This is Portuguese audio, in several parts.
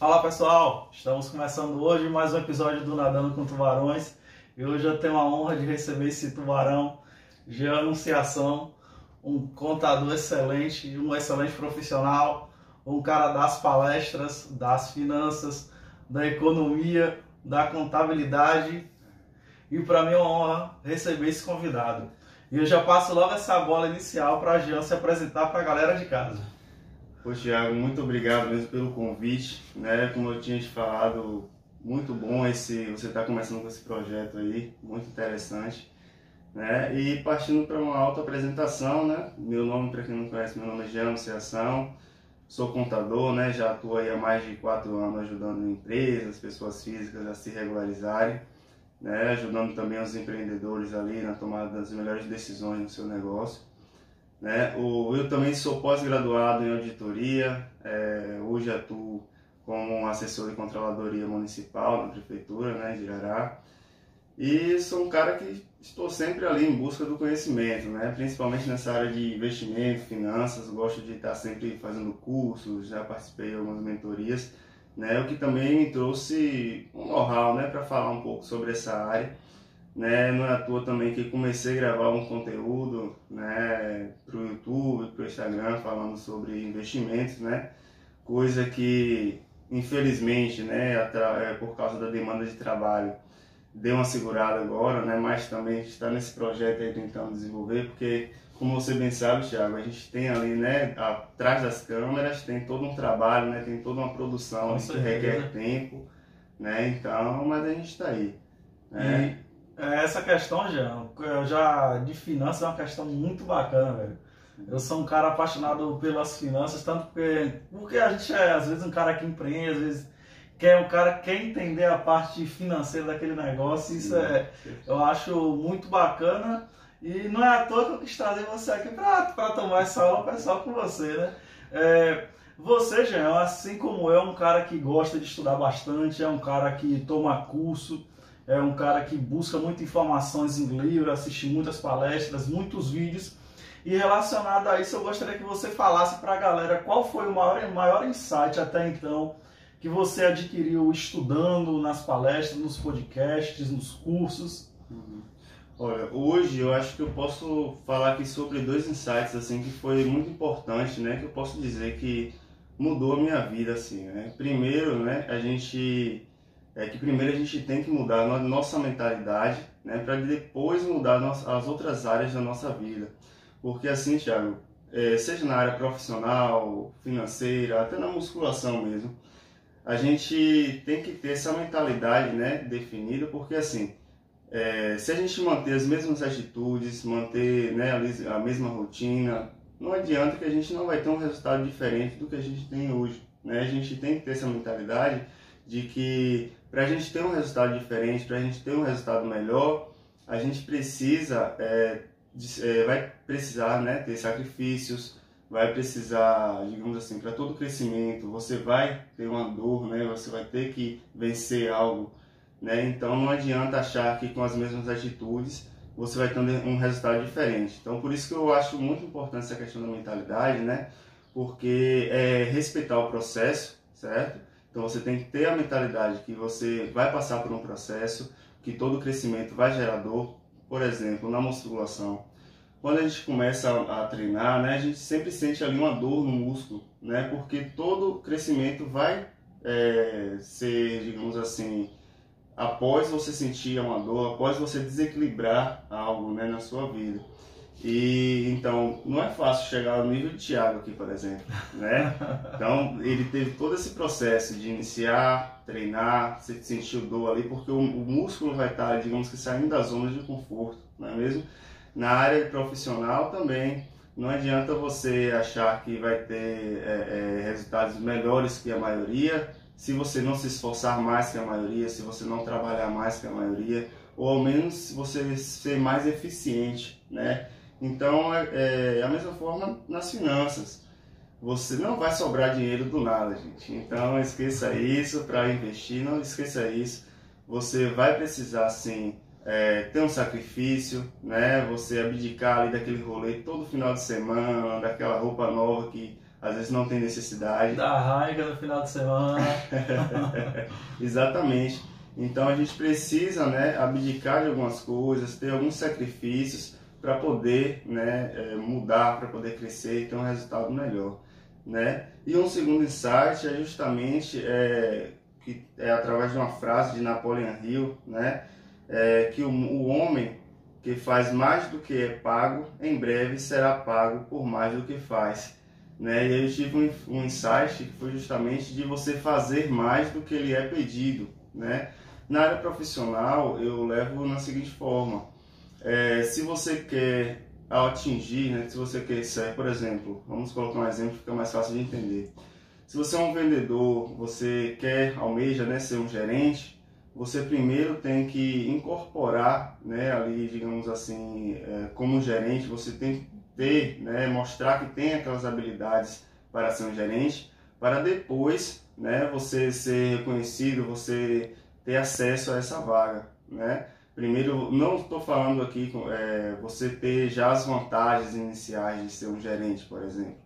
Fala pessoal, estamos começando hoje mais um episódio do Nadando com Tubarões e hoje eu tenho a honra de receber esse tubarão, Jean Anunciação, um contador excelente, um excelente profissional, um cara das palestras, das finanças, da economia, da contabilidade e para mim é uma honra receber esse convidado. E eu já passo logo essa bola inicial para a Jean se apresentar para a galera de casa. Poxa, Thiago, muito obrigado mesmo pelo convite, né? Como eu tinha te falado, muito bom você estar começando com esse projeto aí, muito interessante, né? E partindo para uma auto-apresentação, né? Meu nome, para quem não conhece, meu nome é Jean Anunciação, sou contador, né? Já atuo aí há mais de 4 anos ajudando empresas, pessoas físicas a se regularizarem, né? Ajudando também os empreendedores ali na tomada das melhores decisões no seu negócio. Eu também sou pós-graduado em auditoria, hoje atuo como assessor de controladoria municipal na prefeitura, né, de Irará, e sou um cara que estou sempre ali em busca do conhecimento, né, principalmente nessa área de investimento, finanças. Gosto de estar sempre fazendo cursos, já participei de algumas mentorias, né, o que também me trouxe um know-how, né, para falar um pouco sobre essa área. Né, não é à toa também que comecei a gravar um conteúdo, né, para o YouTube, para o Instagram, falando sobre investimentos, né, coisa que infelizmente, né, por causa da demanda de trabalho, deu uma segurada agora, né, mas também está nesse projeto aí tentando desenvolver, porque como você bem sabe, Thiago, a gente tem ali, né, atrás das câmeras tem todo um trabalho, né, tem toda uma produção que requer tempo, né, então, mas a gente está aí, né. Essa questão, já de finanças é uma questão muito bacana, velho. Eu sou um cara apaixonado pelas finanças, tanto porque a gente é, às vezes, um cara que empreende, às vezes, um cara que quer entender a parte financeira daquele negócio. Isso eu acho muito bacana. E não é à toa que eu quis trazer você aqui para tomar essa aula pessoal com você, né? Você, Jean, assim como eu, é um cara que gosta de estudar bastante, é um cara que toma curso, é um cara que busca muitas informações em livro, assiste muitas palestras, muitos vídeos. E relacionado a isso, eu gostaria que você falasse para a galera qual foi o maior insight até então que você adquiriu estudando nas palestras, nos podcasts, nos cursos. Olha, hoje eu acho que eu posso falar aqui sobre 2 insights assim que foi muito importante, né, que eu posso dizer que mudou a minha vida assim, né? Primeiro, né, primeiro a gente tem que mudar a nossa mentalidade, né, para depois mudar as outras áreas da nossa vida. Porque assim, Thiago, seja na área profissional, financeira, até na musculação mesmo, a gente tem que ter essa mentalidade, né, definida, porque assim, se a gente manter as mesmas atitudes, manter, né, a mesma rotina, não adianta que a gente não vai ter um resultado diferente do que a gente tem hoje, né? A gente tem que ter essa mentalidade de que para a gente ter um resultado diferente, para a gente ter um resultado melhor, a gente precisa, vai precisar, né, ter sacrifícios, vai precisar, digamos assim, para todo crescimento, você vai ter uma dor, né, você vai ter que vencer algo, né? Então não adianta achar que com as mesmas atitudes você vai ter um resultado diferente. Então por isso que eu acho muito importante essa questão da mentalidade, né, porque é respeitar o processo, certo? Então você tem que ter a mentalidade que você vai passar por um processo, que todo crescimento vai gerar dor. Por exemplo, na musculação, quando a gente começa a treinar, né, a gente sempre sente ali uma dor no músculo, né, porque todo crescimento vai ser, digamos assim, após você sentir uma dor, após você desequilibrar algo, né, na sua vida. E então não é fácil chegar ao nível de Thiago aqui, por exemplo, né? Então ele teve todo esse processo de iniciar, treinar, você sentiu dor ali, porque o músculo vai estar, digamos que, saindo da zona de conforto, não é mesmo? Na área profissional também, não adianta você achar que vai ter resultados melhores que a maioria, se você não se esforçar mais que a maioria, se você não trabalhar mais que a maioria, ou ao menos se você ser mais eficiente, né? Então, a mesma forma nas finanças. Você não vai sobrar dinheiro do nada, gente. Então, esqueça isso para investir, não esqueça isso. Você vai precisar, sim, ter um sacrifício, né? Você abdicar ali daquele rolê todo final de semana, daquela roupa nova que às vezes não tem necessidade. Da raiva no final de semana. Exatamente. Então a gente precisa, né, abdicar de algumas coisas, ter alguns sacrifícios para poder, né, mudar, para poder crescer e ter um resultado melhor, né? E um segundo insight é justamente que é através de uma frase de Napoleon Hill, né, que o homem que faz mais do que é pago, em breve será pago por mais do que faz. Né? E aí eu tive um insight que foi justamente de você fazer mais do que lhe é pedido. Né? Na área profissional, eu levo na seguinte forma. Se você quer atingir, né? Se você quer ser, por exemplo, vamos colocar um exemplo que fica mais fácil de entender. Se você é um vendedor, você almeja, né, ser um gerente, você primeiro tem que incorporar, né, ali, digamos assim, como gerente, você tem que ter, né, mostrar que tem aquelas habilidades para ser um gerente, para depois, né, você ser reconhecido, você ter acesso a essa vaga, né? Primeiro, não estou falando aqui você ter já as vantagens iniciais de ser um gerente, por exemplo.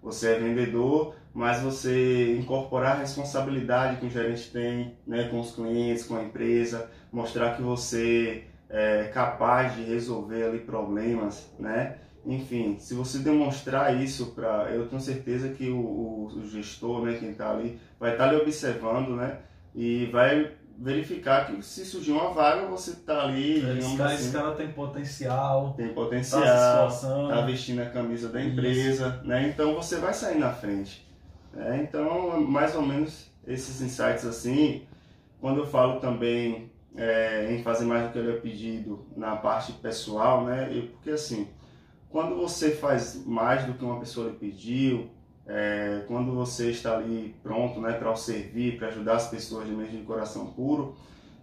Você é vendedor, mas você incorporar a responsabilidade que o gerente tem, né, com os clientes, com a empresa, mostrar que você é capaz de resolver ali problemas, né? Enfim, se você demonstrar isso, eu tenho certeza que o gestor, né, quem está ali, vai estar lhe observando, né, e vai verificar que se surgir uma vaga, você está ali, Esse cara tem potencial, tá se esforçando, tá vestindo a camisa da empresa, né? Então você vai sair na frente. Né? Então, mais ou menos esses insights assim, quando eu falo também em fazer mais do que ele é pedido na parte pessoal, né? Porque assim, quando você faz mais do que uma pessoa lhe pediu, quando você está ali pronto, né, para servir, para ajudar as pessoas de mente e de coração puro,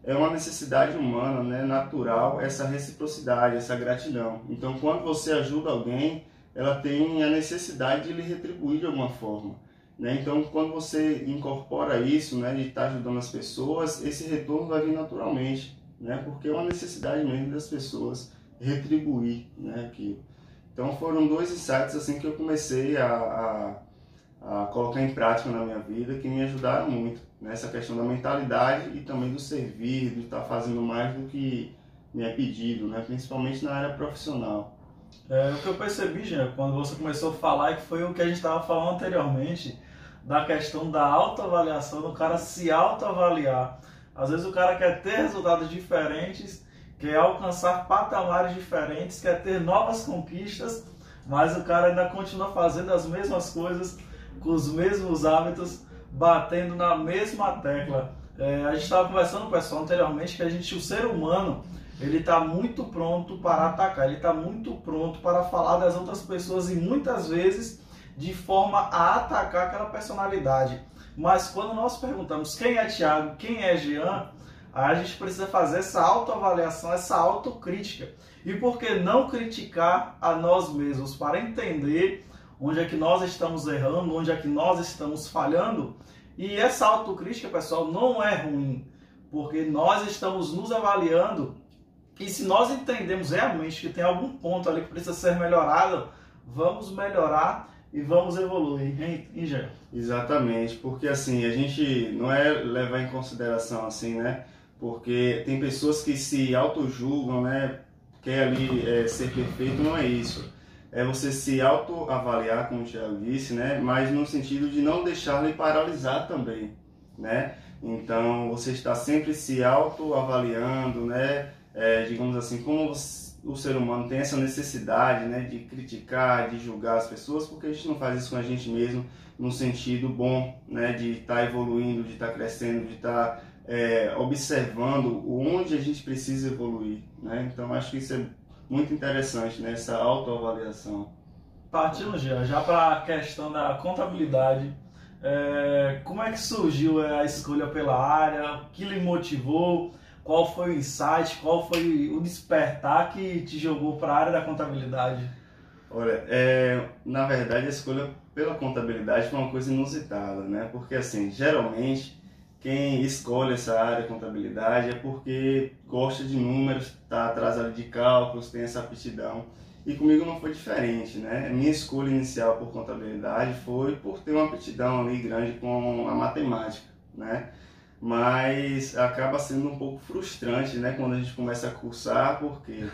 é uma necessidade humana, né, natural, essa reciprocidade, essa gratidão. Então, quando você ajuda alguém, ela tem a necessidade de lhe retribuir de alguma forma. Né? Então, quando você incorpora isso, né, de estar ajudando as pessoas, esse retorno vai vir naturalmente, né, porque é uma necessidade mesmo das pessoas retribuir, né, aquilo. Então, foram dois insights assim que eu comecei a colocar em prática na minha vida, que me ajudaram muito nessa questão da mentalidade e também do servir, de estar fazendo mais do que me é pedido, né? Principalmente na área profissional. O que eu percebi, Jean, quando você começou a falar, que foi o que a gente estava falando anteriormente, da questão da autoavaliação, do cara se autoavaliar. Às vezes o cara quer ter resultados diferentes, quer alcançar patamares diferentes, quer ter novas conquistas, mas o cara ainda continua fazendo as mesmas coisas, com os mesmos hábitos, batendo na mesma tecla. A gente estava conversando, pessoal, anteriormente, que o ser humano, ele está muito pronto para atacar, ele está muito pronto para falar das outras pessoas e muitas vezes de forma a atacar aquela personalidade. Mas quando nós perguntamos quem é Thiago, quem é Jean, a gente precisa fazer essa autoavaliação, essa autocrítica. E por que não criticar a nós mesmos para entender onde é que nós estamos errando, onde é que nós estamos falhando? E essa autocrítica, pessoal, não é ruim, porque nós estamos nos avaliando e se nós entendemos realmente que tem algum ponto ali que precisa ser melhorado, vamos melhorar e vamos evoluir, hein, Jean? Exatamente, porque assim, a gente não é levar em consideração assim, né? Porque tem pessoas que se autojulgam, né? Quer ali ser perfeito, não é isso. É você se autoavaliar, como o Thiago disse, né? Mas no sentido de não deixar-lhe paralisar também, né? Então, você está sempre se autoavaliando, né? Digamos assim, como o ser humano tem essa necessidade, né, de criticar, de julgar as pessoas, porque a gente não faz isso com a gente mesmo no sentido bom, né, de estar evoluindo, de estar crescendo, de estar observando onde a gente precisa evoluir, né? Então, acho que isso é muito interessante, né, essa autoavaliação. Partindo já para a questão da contabilidade, como é que surgiu a escolha pela área, o que lhe motivou? Qual foi o insight, qual foi o despertar que te jogou para a área da contabilidade? Olha, na verdade a escolha pela contabilidade foi uma coisa inusitada, né? Porque assim, geralmente quem escolhe essa área de contabilidade é porque gosta de números, está atrás ali de cálculos, tem essa aptidão. E comigo não foi diferente, né? Minha escolha inicial por contabilidade foi por ter uma aptidão ali grande com a matemática, né? Mas acaba sendo um pouco frustrante, né, quando a gente começa a cursar, porque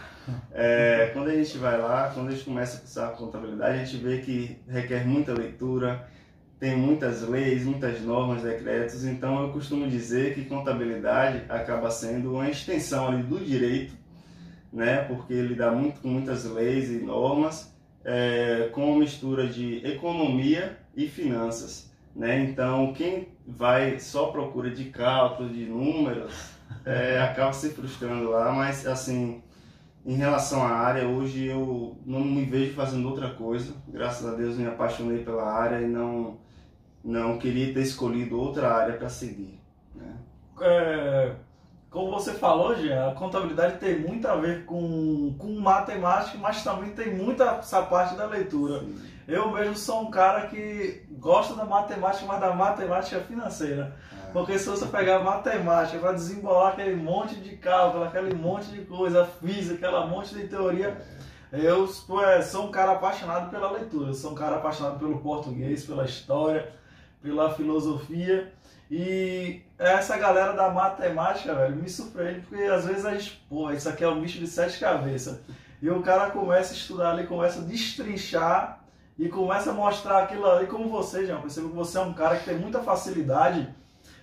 quando a gente vai lá, quando a gente começa a cursar contabilidade, a gente vê que requer muita leitura, tem muitas leis, muitas normas, decretos, então eu costumo dizer que contabilidade acaba sendo uma extensão ali do direito, né, porque ele dá muito com muitas leis e normas, com uma mistura de economia e finanças, né? Então quem vai só à procura de cálculo, de números, acaba se frustrando lá, mas assim, em relação à área, hoje eu não me vejo fazendo outra coisa, graças a Deus me apaixonei pela área e não queria ter escolhido outra área para seguir, né? Como você falou, Jean, a contabilidade tem muito a ver com matemática, mas também tem muita essa parte da leitura. Sim. Eu mesmo sou um cara que gosta da matemática, mas da matemática financeira. Porque se você pegar matemática para desembolar aquele monte de cálculo, aquele monte de coisa, física, aquela monte de teoria, eu sou um cara apaixonado pela leitura, sou um cara apaixonado pelo português, pela história, pela filosofia. E essa galera da matemática, velho, me surpreende, porque às vezes a gente, pô, isso aqui é um bicho de 7 cabeças. E o cara começa a estudar ali, começa a destrinchar e começa a mostrar aquilo ali, como você, Jean. Percebo que você é um cara que tem muita facilidade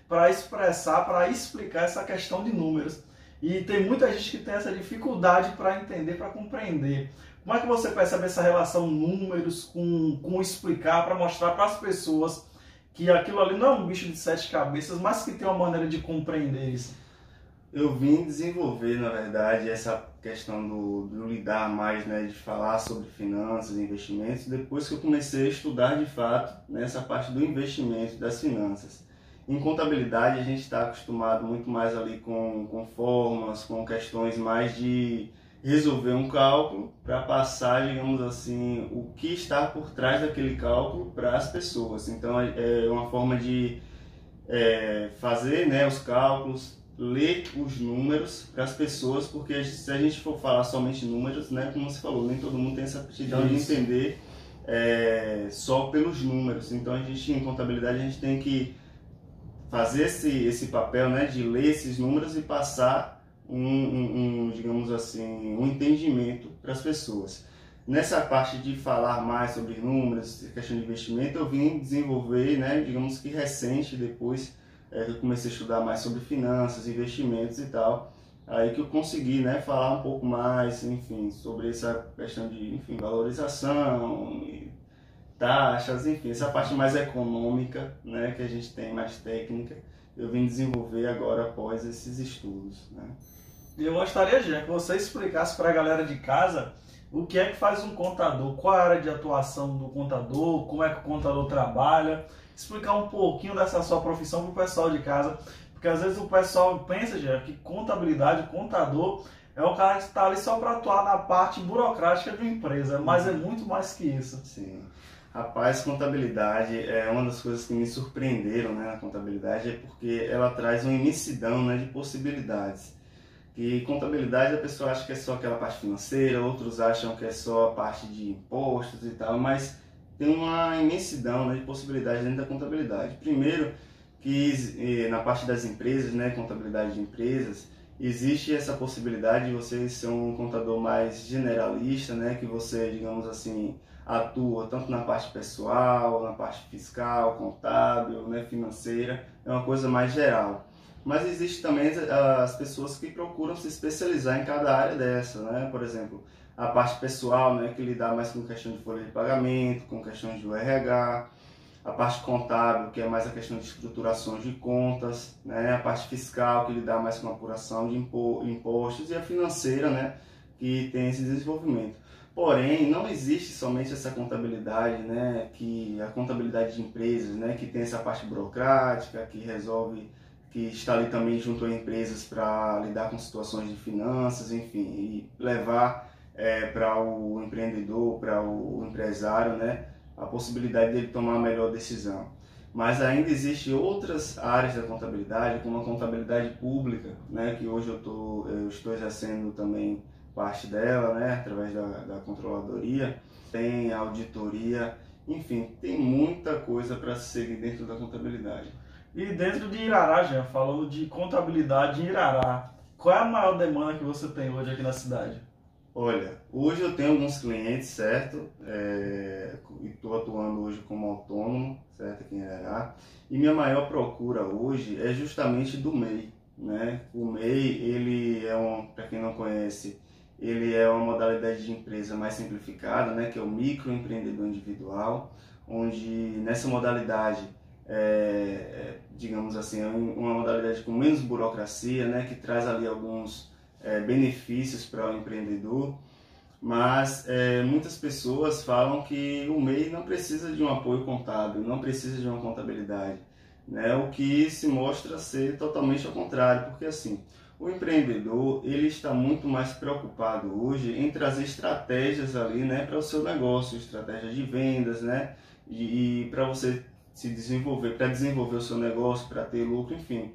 para expressar, para explicar essa questão de números. E tem muita gente que tem essa dificuldade para entender, para compreender. Como é que você percebe essa relação números com explicar, para mostrar para as pessoas que aquilo ali não é um bicho de 7 cabeças, mas que tem uma maneira de compreender isso? Eu vim desenvolver, na verdade, essa questão do lidar mais, né, de falar sobre finanças e investimentos, depois que eu comecei a estudar de fato nessa parte do investimento das finanças. Em contabilidade, a gente está acostumado muito mais ali com fórmulas, com questões mais de resolver um cálculo para passar, digamos assim, o que está por trás daquele cálculo para as pessoas. Então, é uma forma de fazer, né, os cálculos, ler os números para as pessoas, porque se a gente for falar somente números, né, como você falou, nem todo mundo tem essa aptidão de entender só pelos números. Então, a gente, em contabilidade, a gente tem que fazer esse papel, né, de ler esses números e passar digamos assim, um entendimento para as pessoas. Nessa parte de falar mais sobre números, questão de investimento, eu vim desenvolver, né, digamos que recente, depois que eu comecei a estudar mais sobre finanças, investimentos e tal, aí que eu consegui, né, falar um pouco mais, enfim, sobre essa questão de, enfim, valorização, taxas, enfim, essa parte mais econômica, né, que a gente tem, mais técnica, eu vim desenvolver agora após esses estudos, né. E eu gostaria, Jean, que você explicasse para a galera de casa o que é que faz um contador, qual é a área de atuação do contador, como é que o contador trabalha, explicar um pouquinho dessa sua profissão para o pessoal de casa, porque às vezes o pessoal pensa, Jean, que contabilidade, contador, é o cara que está ali só para atuar na parte burocrática de uma empresa, mas é muito mais que isso. Sim. Rapaz, contabilidade é uma das coisas que me surpreenderam, né, na contabilidade, é porque ela traz uma imensidão, né, de possibilidades. Que contabilidade a pessoa acha que é só aquela parte financeira, outros acham que é só a parte de impostos e tal, mas tem uma imensidão, né, de possibilidades dentro da contabilidade. Primeiro, que na parte das empresas, né, contabilidade de empresas, existe essa possibilidade de você ser um contador mais generalista, né, que você, digamos assim, atua tanto na parte pessoal, na parte fiscal, contábil, né, financeira, é uma coisa mais geral. Mas existe também as pessoas que procuram se especializar em cada área dessa, né? Por exemplo, a parte pessoal, né, que lidar mais com questão de folha de pagamento, com questões do RH, a parte contábil, que é mais a questão de estruturações de contas, né? A parte fiscal, que lidar mais com a apuração de impostos, e a financeira, né, que tem esse desenvolvimento. Porém, não existe somente essa contabilidade, né, que a contabilidade de empresas, né, que tem essa parte burocrática, que resolve, que está ali também junto a empresas para lidar com situações de finanças, enfim, e levar para o empreendedor, para o empresário, né, a possibilidade dele tomar a melhor decisão. Mas ainda existem outras áreas da contabilidade, como a contabilidade pública, né, que hoje eu estou exercendo também parte dela, né, através da controladoria, tem auditoria, enfim, tem muita coisa para se seguir dentro da contabilidade. E dentro de Irará, já falando de contabilidade em Irará, qual é a maior demanda que você tem hoje aqui na cidade? Olha, hoje eu tenho alguns clientes, certo? E estou atuando hoje como autônomo, certo, aqui em Irará. E minha maior procura hoje é justamente do MEI, né? O MEI, ele é para quem não conhece, ele é uma modalidade de empresa mais simplificada, né? Que é o microempreendedor individual, onde nessa modalidade, digamos assim, é uma modalidade com menos burocracia, né? Que traz ali alguns benefícios para o empreendedor, mas muitas pessoas falam que o MEI não precisa de um apoio contábil, não precisa de uma contabilidade, né? O que se mostra ser totalmente ao contrário, porque assim, o empreendedor ele está muito mais preocupado hoje em trazer estratégias ali, né, para o seu negócio, estratégias de vendas, né, e para você se desenvolver, para desenvolver o seu negócio, para ter lucro, enfim.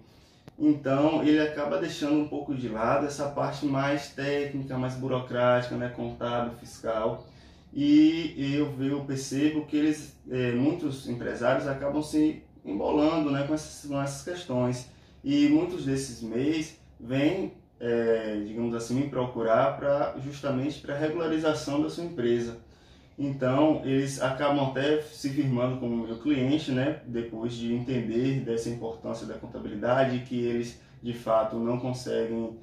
Então ele acaba deixando um pouco de lado essa parte mais técnica, mais burocrática, né, contábil, fiscal. E eu percebo que muitos empresários acabam se embolando, né, com essas questões. E muitos desses MEIs vêm, digamos assim, me procurar justamente para regularização da sua empresa. Então, eles acabam até se firmando como meu cliente, né? Depois de entender dessa importância da contabilidade, que eles, de fato, não conseguem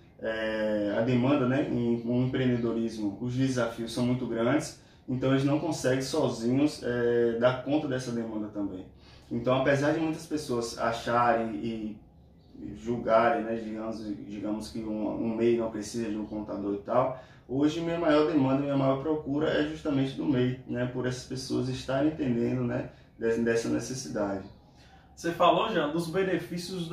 a demanda, né? Em um empreendedorismo, os desafios são muito grandes, então eles não conseguem sozinhos dar conta dessa demanda também. Então, apesar de muitas pessoas acharem e julgarem, né? Digamos que um MEI não precisa de um contador e tal, hoje minha maior demanda, minha maior procura é justamente do MEI, né? Por essas pessoas estarem entendendo, né, dessa necessidade. Você falou, Jean, dos benefícios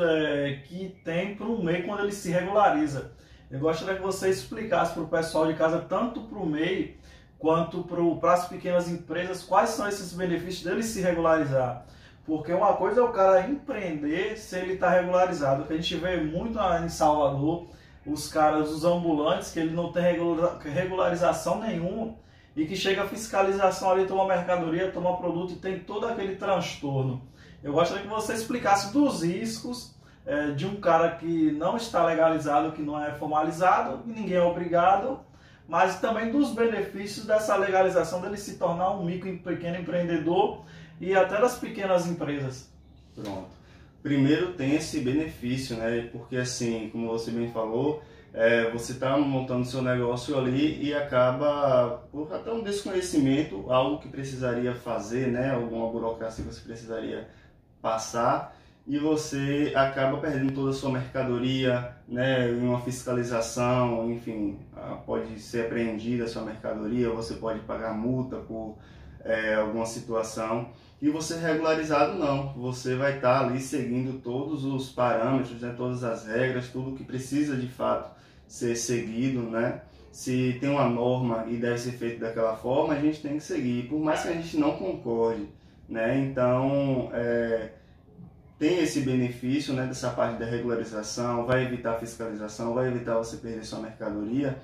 que tem para o MEI quando ele se regulariza. Eu gostaria que você explicasse para o pessoal de casa, tanto para o MEI quanto para as pequenas empresas, quais são esses benefícios dele se regularizar. Porque uma coisa é o cara empreender se ele está regularizado. O que a gente vê muito em Salvador, os caras, os ambulantes, que ele não tem regularização nenhuma e que chega a fiscalização ali, toma mercadoria, toma produto e tem todo aquele transtorno. Eu gostaria que você explicasse dos riscos de um cara que não está legalizado, que não é formalizado, e ninguém é obrigado, mas também dos benefícios dessa legalização, dele se tornar um micro e pequeno empreendedor e até das pequenas empresas. Pronto. Primeiro tem esse benefício, né? Porque assim, como você bem falou, você está montando seu negócio ali e acaba, por até um desconhecimento, algo que precisaria fazer, né? Alguma burocracia que você precisaria passar, e você acaba perdendo toda a sua mercadoria, né? Em uma fiscalização, enfim, pode ser apreendida a sua mercadoria, você pode pagar multa por alguma situação. E você regularizado não, você vai estar ali seguindo todos os parâmetros, né, todas as regras, tudo que precisa de fato ser seguido, né? Se tem uma norma e deve ser feito daquela forma, a gente tem que seguir, por mais que a gente não concorde, né? Então, tem esse benefício, né, dessa parte da regularização, vai evitar a fiscalização, vai evitar você perder sua mercadoria,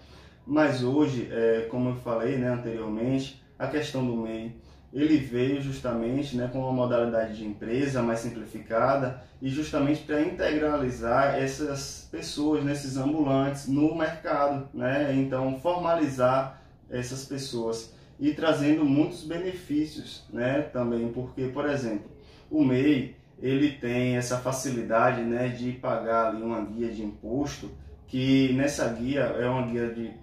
mas hoje, como eu falei, né, anteriormente, a questão do MEI, ele veio justamente, né, com uma modalidade de empresa mais simplificada e justamente para integralizar essas pessoas, né, esses ambulantes no mercado, né? Então formalizar essas pessoas e trazendo muitos benefícios, né, também, porque, por exemplo, o MEI ele tem essa facilidade, né, de pagar ali uma guia de imposto, que nessa guia é uma guia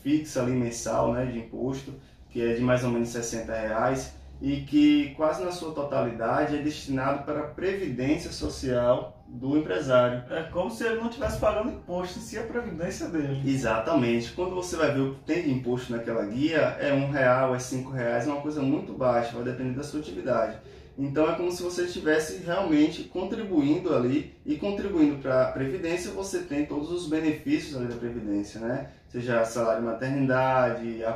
fixa ali mensal, né, de imposto, que é de mais ou menos R$60 e que quase na sua totalidade é destinado para a previdência social do empresário. É como se ele não estivesse pagando imposto, em si a previdência dele. Exatamente. Quando você vai ver o que tem de imposto naquela guia, é R$1, é R$5, é uma coisa muito baixa, vai depender da sua atividade. Então é como se você estivesse realmente contribuindo ali, e contribuindo para a Previdência você tem todos os benefícios ali da Previdência, né? Seja salário de maternidade, a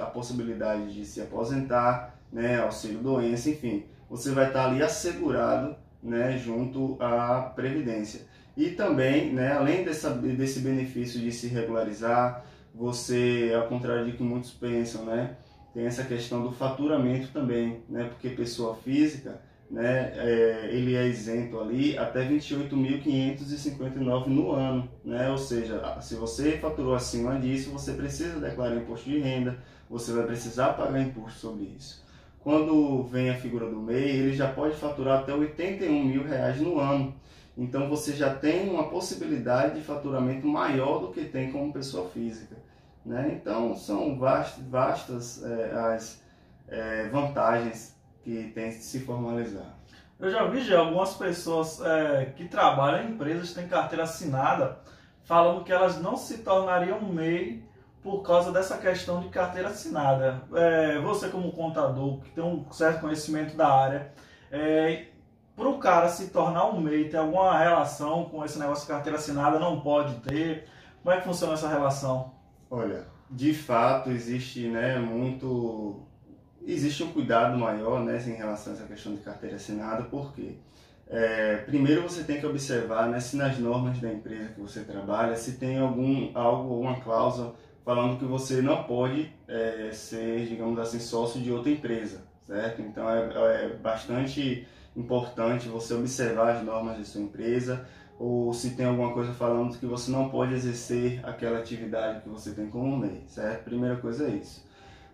possibilidade de se aposentar, né? Auxílio doença, enfim. Você vai estar ali assegurado, né? Junto à Previdência. E também, né? Além desse benefício de se regularizar, você, ao contrário de que muitos pensam, né, tem essa questão do faturamento também, né, porque pessoa física, né, ele é isento ali até 28.559 no ano, né, ou seja, se você faturou acima disso, você precisa declarar imposto de renda, você vai precisar pagar imposto sobre isso. Quando vem a figura do MEI, ele já pode faturar até R$81.000 no ano. Então você já tem uma possibilidade de faturamento maior do que tem como pessoa física, né? Então são vastas as vantagens que tem de se formalizar. Eu já vi algumas pessoas que trabalham em empresas, têm carteira assinada, falando que elas não se tornariam MEI por causa dessa questão de carteira assinada. Você como contador, que tem um certo conhecimento da área, para o cara se tornar um MEI, tem alguma relação com esse negócio de carteira assinada? Não pode ter? Como é que funciona essa relação? Olha, de fato existe, né, existe um cuidado maior, né, em relação a essa questão de carteira assinada, porque primeiro você tem que observar, né, se nas normas da empresa que você trabalha, se tem alguma cláusula falando que você não pode ser, digamos assim, sócio de outra empresa, certo? Então é bastante importante você observar as normas de sua empresa, ou se tem alguma coisa falando que você não pode exercer aquela atividade que você tem como MEI, certo? Primeira coisa é isso.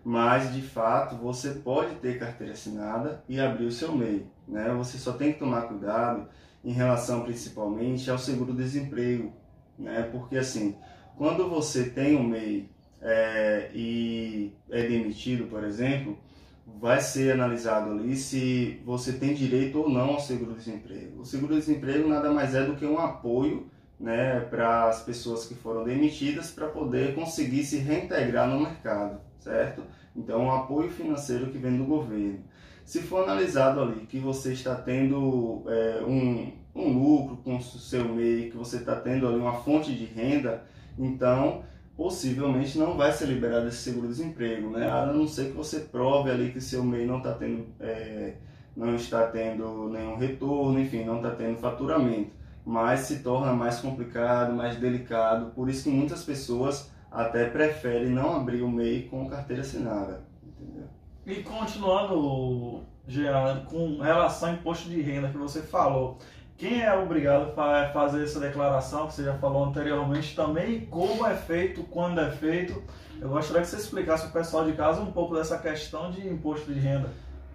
Mas, de fato, você pode ter carteira assinada e abrir o seu MEI, né? Você só tem que tomar cuidado em relação, principalmente, ao seguro-desemprego, né? Porque, assim, quando você tem um MEI e é demitido, por exemplo, vai ser analisado ali se você tem direito ou não ao seguro-desemprego. O seguro-desemprego nada mais é do que um apoio, né, para as pessoas que foram demitidas para poder conseguir se reintegrar no mercado, certo? Então, um apoio financeiro que vem do governo. Se for analisado ali que você está tendo um lucro com o seu MEI, que você está tendo ali uma fonte de renda, então possivelmente não vai ser liberado esse seguro-desemprego, né? A não ser que você prove ali que seu MEI não está tendo nenhum retorno, enfim, não está tendo faturamento. Mas se torna mais complicado, mais delicado, por isso que muitas pessoas até preferem não abrir o MEI com carteira assinada, entendeu? E continuando, Jean, com relação ao imposto de renda que você falou, quem é obrigado a fazer essa declaração que você já falou anteriormente também, como é feito, quando é feito? Eu gostaria que você explicasse para o pessoal de casa um pouco dessa questão de imposto de renda.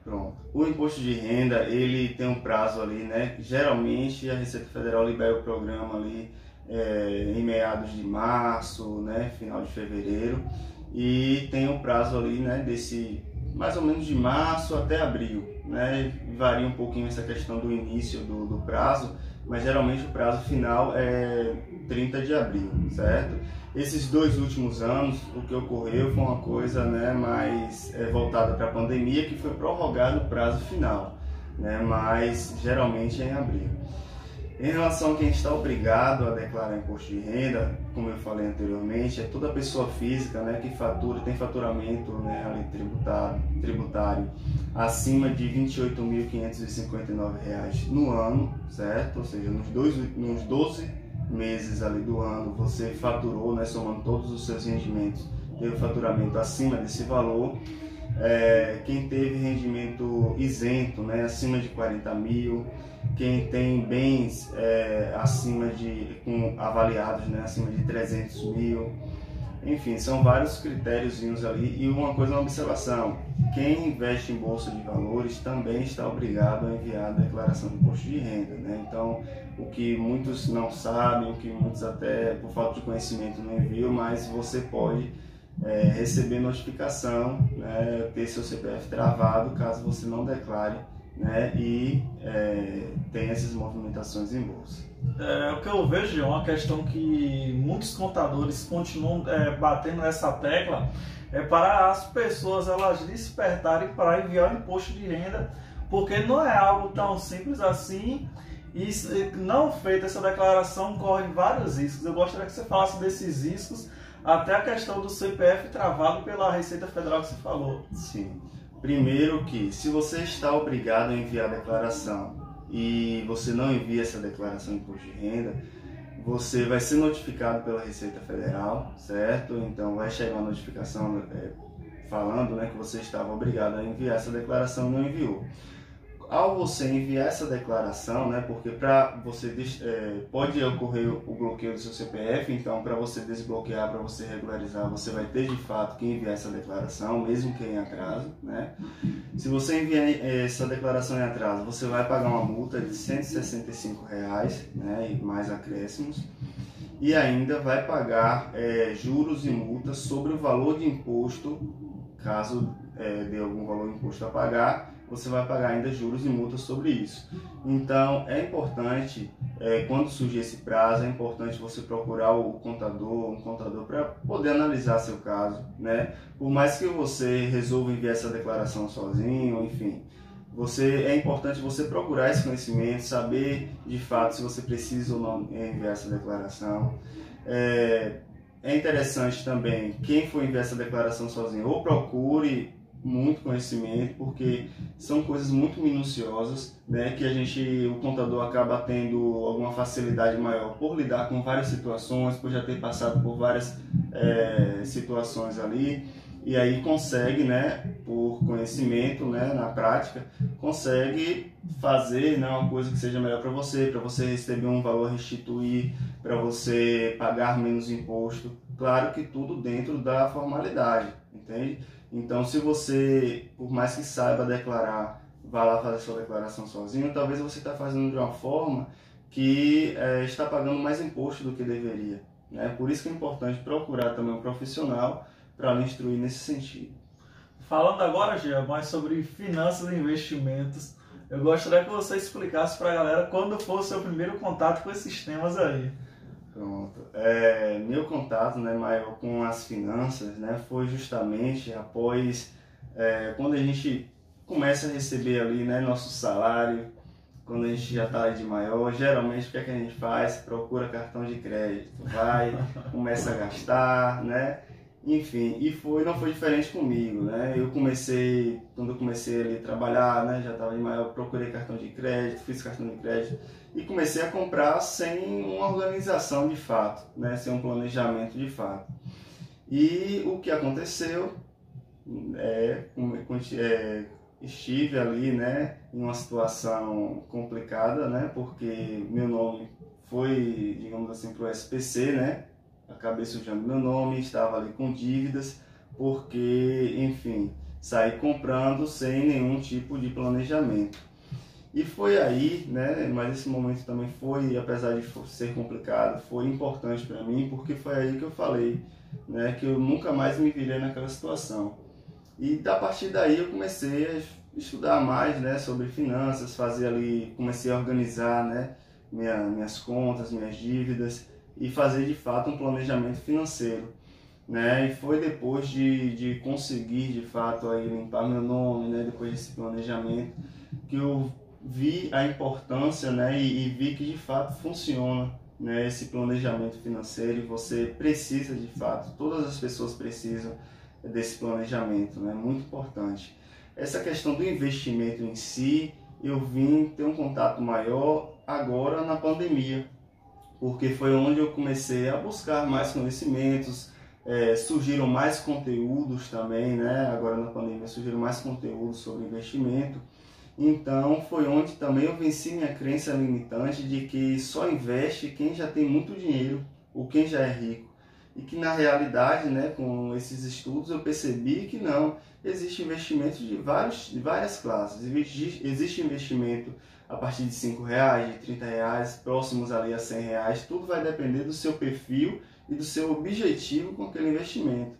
Pronto. O imposto de renda, ele tem um prazo ali, né? Geralmente a Receita Federal libera o programa ali em meados de março, né? Final de fevereiro, e tem um prazo ali, né? Desse mais ou menos de março até abril, né? Varia um pouquinho essa questão do início do prazo, mas geralmente o prazo final é 30 de abril, certo? Esses 2 últimos anos, o que ocorreu foi uma coisa, né, mais voltada para a pandemia, que foi prorrogado o prazo final, né, mas geralmente é em abril. Em relação a quem está obrigado a declarar imposto de renda, como eu falei anteriormente, é toda pessoa física, né, que tem faturamento, né, ali tributário acima de R$ 28.559 no ano, certo? Ou seja, nos 12 meses ali do ano você faturou, né, somando todos os seus rendimentos, teve faturamento acima desse valor. Quem teve rendimento isento, né, acima de 40 mil, quem tem bens avaliados, né, acima de 300 mil, enfim, são vários critériozinhos ali. E uma observação, quem investe em bolsa de valores também está obrigado a enviar a declaração de imposto de renda, né? Então, o que muitos não sabem, o que muitos até por falta de conhecimento não enviam, mas você pode receber notificação, né, ter seu CPF travado caso você não declare, né, e tenha essas movimentações em bolsa. O que eu vejo é uma questão que muitos contadores continuam batendo nessa tecla, para as pessoas elas despertarem para enviar o imposto de renda, porque não é algo tão simples assim, e não feita essa declaração corre vários riscos. Eu gostaria que você falasse desses riscos, até a questão do CPF travado pela Receita Federal que você falou. Sim. Primeiro que, se você está obrigado a enviar a declaração e você não envia essa declaração de imposto de renda, você vai ser notificado pela Receita Federal, certo? Então vai chegar uma notificação falando, né, que você estava obrigado a enviar essa declaração e não enviou. Ao você enviar essa declaração, né, porque para você pode ocorrer o bloqueio do seu CPF, então para você desbloquear, para você regularizar, você vai ter de fato que enviar essa declaração, mesmo que em atraso, né? Se você enviar essa declaração em atraso, você vai pagar uma multa de R$ 165, né, e mais acréscimos, e ainda vai pagar juros e multas sobre o valor de imposto, caso dê algum valor de imposto a pagar, você vai pagar ainda juros e multas sobre isso. Então é importante, quando surgir esse prazo, é importante você procurar um contador para poder analisar seu caso, né? Por mais que você resolva enviar essa declaração sozinho, enfim, é importante você procurar esse conhecimento, saber de fato se você precisa ou não enviar essa declaração. É interessante também, quem for enviar essa declaração sozinho, ou procure muito conhecimento, porque são coisas muito minuciosas, né, que o contador acaba tendo alguma facilidade maior por lidar com várias situações, por já ter passado por várias situações ali, e aí consegue, né, por conhecimento, né, na prática, consegue fazer, né, uma coisa que seja melhor para você receber um valor restituir, para você pagar menos imposto, claro que tudo dentro da formalidade, entende? Então, se você, por mais que saiba declarar, vá lá fazer sua declaração sozinho, talvez você está fazendo de uma forma que está pagando mais imposto do que deveria, né? Por isso que é importante procurar também um profissional para lhe instruir nesse sentido. Falando agora, Gia, mais sobre finanças e investimentos, eu gostaria que você explicasse para a galera quando foi o seu primeiro contato com esses temas aí. Pronto. Meu contato, né, maior com as finanças, né, foi justamente após quando a gente começa a receber ali, né, nosso salário, quando a gente já está de maior, geralmente o que é que a gente faz? Procura cartão de crédito, começa a gastar, né? Enfim, não foi diferente comigo, né? Quando eu comecei ali a trabalhar, né, já estava de maior, procurei cartão de crédito, fiz cartão de crédito e comecei a comprar sem uma organização de fato, né, sem um planejamento de fato. E o que aconteceu estive ali, né, em uma situação complicada, né, porque meu nome foi, digamos assim, para o SPC, né? Acabei sujando meu nome, estava ali com dívidas, porque, enfim, saí comprando sem nenhum tipo de planejamento. E foi aí, né, mas esse momento também foi, apesar de ser complicado, foi importante para mim, porque foi aí que eu falei, né, que eu nunca mais me virei naquela situação. E a partir daí eu comecei a estudar mais, né, sobre finanças, comecei a organizar, né, minhas contas, minhas dívidas, e fazer de fato um planejamento financeiro, né? E foi depois de conseguir de fato aí limpar meu nome, né? Depois desse planejamento, que eu vi a importância, né? E vi que de fato funciona, né? Esse planejamento financeiro, e você precisa de fato, todas as pessoas precisam desse planejamento, né? Muito importante. Essa questão do investimento em si, eu vim ter um contato maior agora na pandemia, porque foi onde eu comecei a buscar mais conhecimentos, surgiram mais conteúdos também, né? Agora na pandemia surgiram mais conteúdos sobre investimento, então foi onde também eu venci minha crença limitante de que só investe quem já tem muito dinheiro ou quem já é rico, e que na realidade, né, com esses estudos eu percebi que não, existe investimento de várias classes, existe investimento a partir de R$5, de R$30, próximos ali a R$100, tudo vai depender do seu perfil e do seu objetivo com aquele investimento,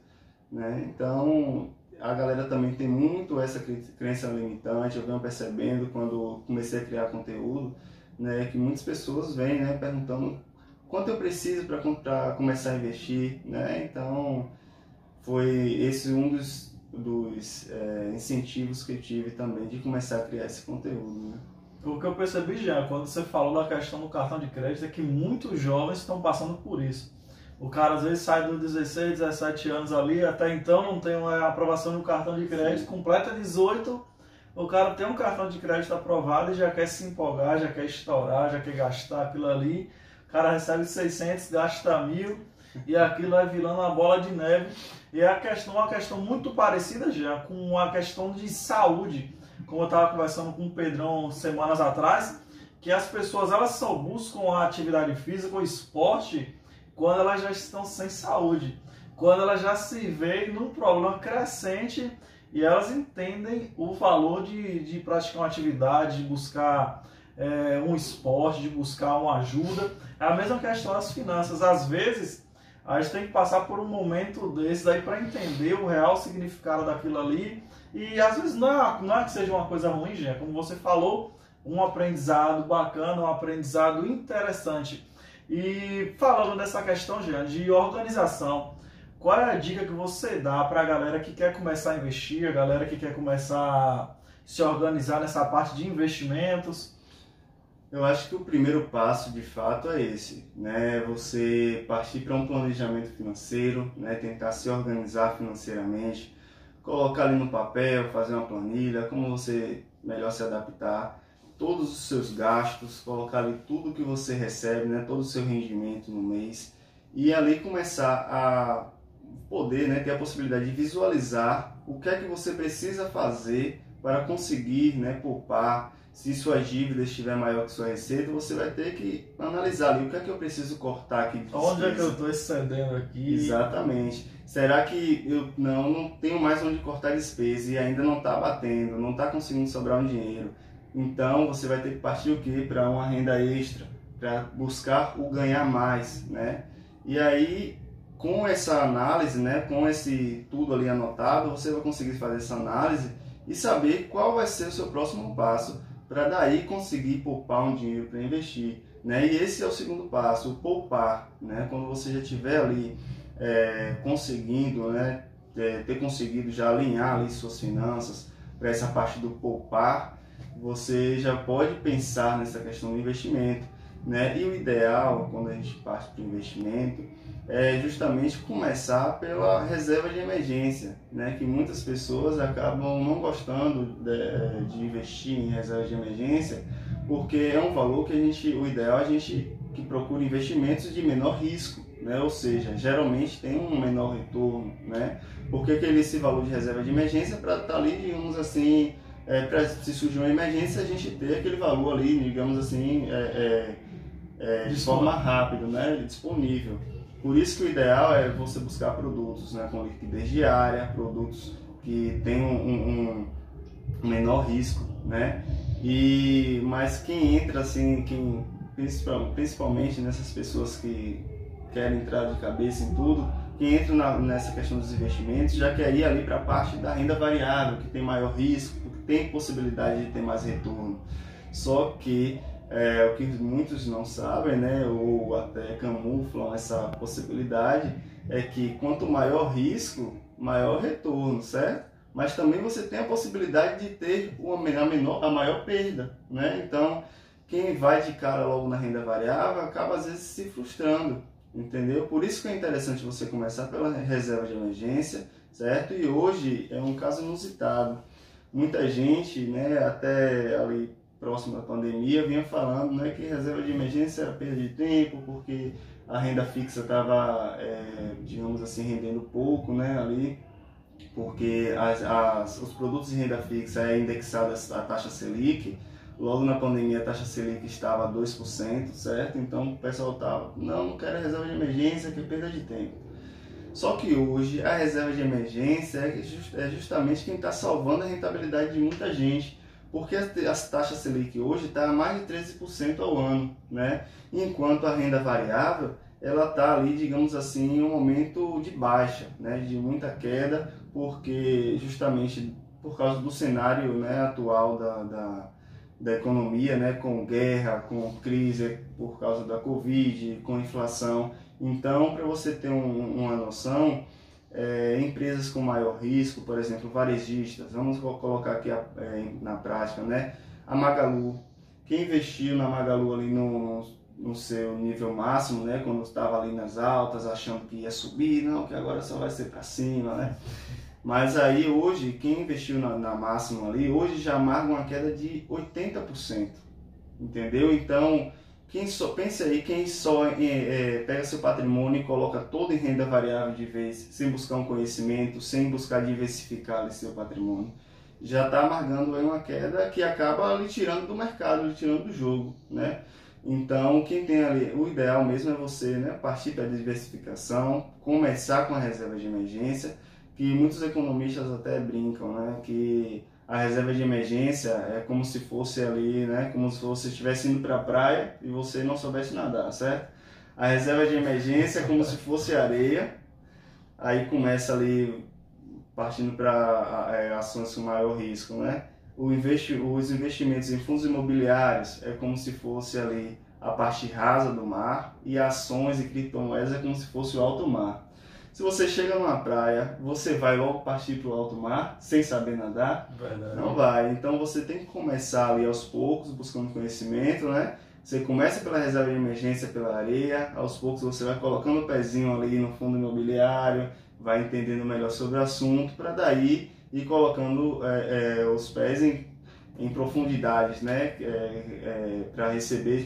né? Então, a galera também tem muito essa crença limitante, eu venho percebendo quando comecei a criar conteúdo, né, que muitas pessoas vêm, né, perguntando quanto eu preciso para começar a investir, né? Então, foi esse um dos incentivos que eu tive também de começar a criar esse conteúdo, né? O que eu percebi já, quando você falou da questão do cartão de crédito, é que muitos jovens estão passando por isso. O cara às vezes sai dos 16, 17 anos ali, até então não tem uma aprovação do cartão de crédito, completa 18, o cara tem um cartão de crédito aprovado e já quer se empolgar, já quer estourar, já quer gastar aquilo ali. o cara recebe 600, gasta 1.000 e aquilo vai virando uma bola de neve. E é uma questão muito parecida já com a questão de saúde, como eu estava conversando com o Pedrão semanas atrás, que as pessoas elas só buscam a atividade física, o esporte, quando elas já estão sem saúde, quando elas já se veem num problema crescente e elas entendem o valor de praticar uma atividade, de buscar um esporte, de buscar uma ajuda. É a mesma questão das finanças. Às vezes, a gente tem que passar por um momento desses aí para entender o real significado daquilo ali. E às vezes não é que seja uma coisa ruim, gente. Como você falou, um aprendizado bacana, um aprendizado interessante. E falando dessa questão, Jean, de organização, qual é a dica que você dá para a galera que quer começar a investir, a galera que quer começar a se organizar nessa parte de investimentos? Eu acho que o primeiro passo, de fato, é esse, né? Você partir para um planejamento financeiro, né? Tentar se organizar financeiramente, colocar ali no papel, fazer uma planilha, como você melhor se adaptar, todos os seus gastos, colocar ali tudo que você recebe, né? Todo o seu rendimento no mês, e ali começar a poder, né? Ter a possibilidade de visualizar o que é que você precisa fazer para conseguir, né? Poupar. Se suas dívidas estiver maior que sua receita, você vai ter que analisar ali o que é que eu preciso cortar aqui de despesa. Onde é que eu estou excedendo aqui? Exatamente. Será que eu não tenho mais onde cortar despesa e ainda não está batendo, não está conseguindo sobrar um dinheiro? Então você vai ter que partir o quê? Para uma renda extra, para buscar o ganhar mais, né? E aí, com essa análise, né, com esse tudo ali anotado, você vai conseguir fazer essa análise e saber qual vai ser o seu próximo passo, para daí conseguir poupar um dinheiro para investir, né? E esse é o segundo passo, o poupar, né? Quando você já estiver ali conseguindo, né, ter conseguido já alinhar ali suas finanças para essa parte do poupar, você já pode pensar nessa questão do investimento, né? E o ideal, quando a gente parte para o investimento, é justamente começar pela reserva de emergência, né? Que muitas pessoas acabam não gostando de investir em reserva de emergência, porque é um valor que o ideal é a gente que procura investimentos de menor risco, né? Ou seja, geralmente tem um menor retorno, né? Porque esse valor de reserva de emergência para estar ali, digamos assim, para se surgir uma emergência, a gente ter aquele valor ali, digamos assim, de forma rápida, né? Disponível. Por isso que o ideal é você buscar produtos, né, com liquidez diária, produtos que tenham um menor risco, né? Mas quem entra assim, principalmente nessas pessoas que querem entrar de cabeça em tudo, quem entra nessa questão dos investimentos já quer ir ali para a parte da renda variável, que tem maior risco, que tem possibilidade de ter mais retorno. Só que o que muitos não sabem, né, ou até camuflam essa possibilidade, é que quanto maior risco, maior retorno, certo? Mas também você tem a possibilidade de ter a maior perda, né? Então, quem vai de cara logo na renda variável acaba às vezes se frustrando, entendeu? Por isso que é interessante você começar pela reserva de emergência, certo? E hoje é um caso inusitado. Muita gente, né, até ali próximo da pandemia, vinha falando, né, que reserva de emergência era perda de tempo, porque a renda fixa estava, digamos assim, rendendo pouco, né, ali, porque os produtos de renda fixa é indexado à taxa Selic. Logo na pandemia a taxa Selic estava a 2%, certo? Então o pessoal estava, não quero reserva de emergência, que é perda de tempo. Só que hoje a reserva de emergência é justamente quem está salvando a rentabilidade de muita gente, porque a taxa Selic hoje está a mais de 13% ao ano, né? Enquanto a renda variável ela está ali, digamos assim, em um momento de baixa, né? De muita queda, porque justamente por causa do cenário, né, atual da economia, né, com guerra, com crise por causa da Covid, com inflação. Então, para você ter uma noção, empresas com maior risco, por exemplo, varejistas, vamos colocar aqui na prática, né? A Magalu, quem investiu na Magalu ali no seu nível máximo, né? Quando estava ali nas altas, achando que ia subir, não, que agora só vai ser para cima, né? Mas aí hoje, quem investiu na máxima ali, hoje já marca uma queda de 80%, entendeu? Então, pense aí, quem só pega seu patrimônio e coloca todo em renda variável de vez, sem buscar um conhecimento, sem buscar diversificar ali seu patrimônio, já está amargando aí uma queda que acaba lhe tirando do mercado, lhe tirando do jogo, né? Então, quem tem ali, o ideal mesmo é você, né, partir para a diversificação, começar com a reserva de emergência, que muitos economistas até brincam, né, que a reserva de emergência é como se fosse ali, né, como se você estivesse indo para a praia e você não soubesse nadar, certo? A reserva de emergência é como se fosse areia, aí começa ali partindo para ações com maior risco, né? Os investimentos em fundos imobiliários é como se fosse ali a parte rasa do mar, e ações e criptomoedas é como se fosse o alto mar. Se você chega numa praia, você vai logo partir para o alto mar sem saber nadar? Verdade. Não vai. Então você tem que começar ali aos poucos, buscando conhecimento, né? Você começa pela reserva de emergência, pela areia, aos poucos você vai colocando o pezinho ali no fundo imobiliário, vai entendendo melhor sobre o assunto, para daí ir colocando os pés em profundidades, né? Para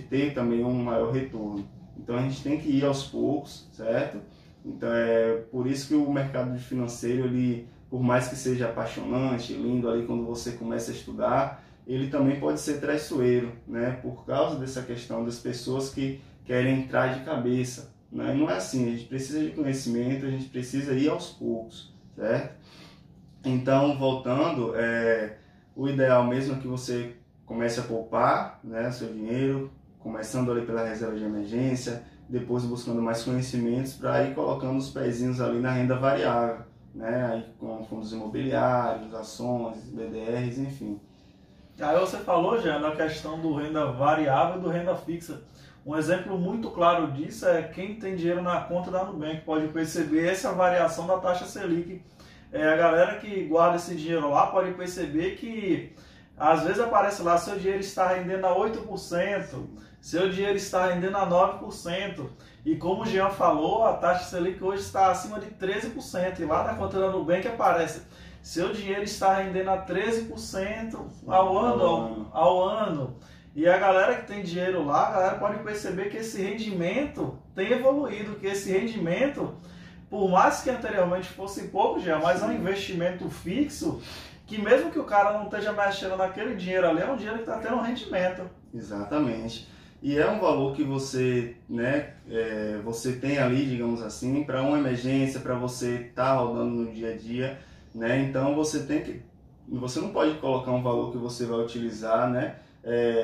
ter também um maior retorno. Então a gente tem que ir aos poucos, certo? Então é por isso que o mercado financeiro, ele, por mais que seja apaixonante, lindo ali quando você começa a estudar, ele também pode ser traiçoeiro, né? Por causa dessa questão das pessoas que querem entrar de cabeça, né? Não é assim, a gente precisa de conhecimento, a gente precisa ir aos poucos, certo? Então, voltando, o ideal mesmo é que você comece a poupar, né, seu dinheiro, começando ali pela reserva de emergência, depois buscando mais conhecimentos para ir colocando os pezinhos ali na renda variável, né, aí com fundos imobiliários, ações, BDRs, enfim. Aí você falou já na questão do renda variável e do renda fixa. Um exemplo muito claro disso é quem tem dinheiro na conta da Nubank pode perceber essa variação da taxa Selic. A galera que guarda esse dinheiro lá pode perceber que às vezes aparece lá, seu dinheiro está rendendo a 8%, seu dinheiro está rendendo a 9%, e como o Jean falou, a taxa Selic hoje está acima de 13%, e lá na conta da Nubank aparece, seu dinheiro está rendendo a 13% ao ano. E a galera que tem dinheiro lá, a galera pode perceber que esse rendimento tem evoluído, que esse rendimento, por mais que anteriormente fosse pouco, já, mas é um investimento fixo, que mesmo que o cara não esteja mexendo naquele dinheiro ali, é um dinheiro que está tendo um rendimento. Exatamente. E é um valor que você, né, você tem ali, digamos assim, para uma emergência, para você estar rodando no dia a dia, né? Então você não pode colocar um valor que você vai utilizar, né,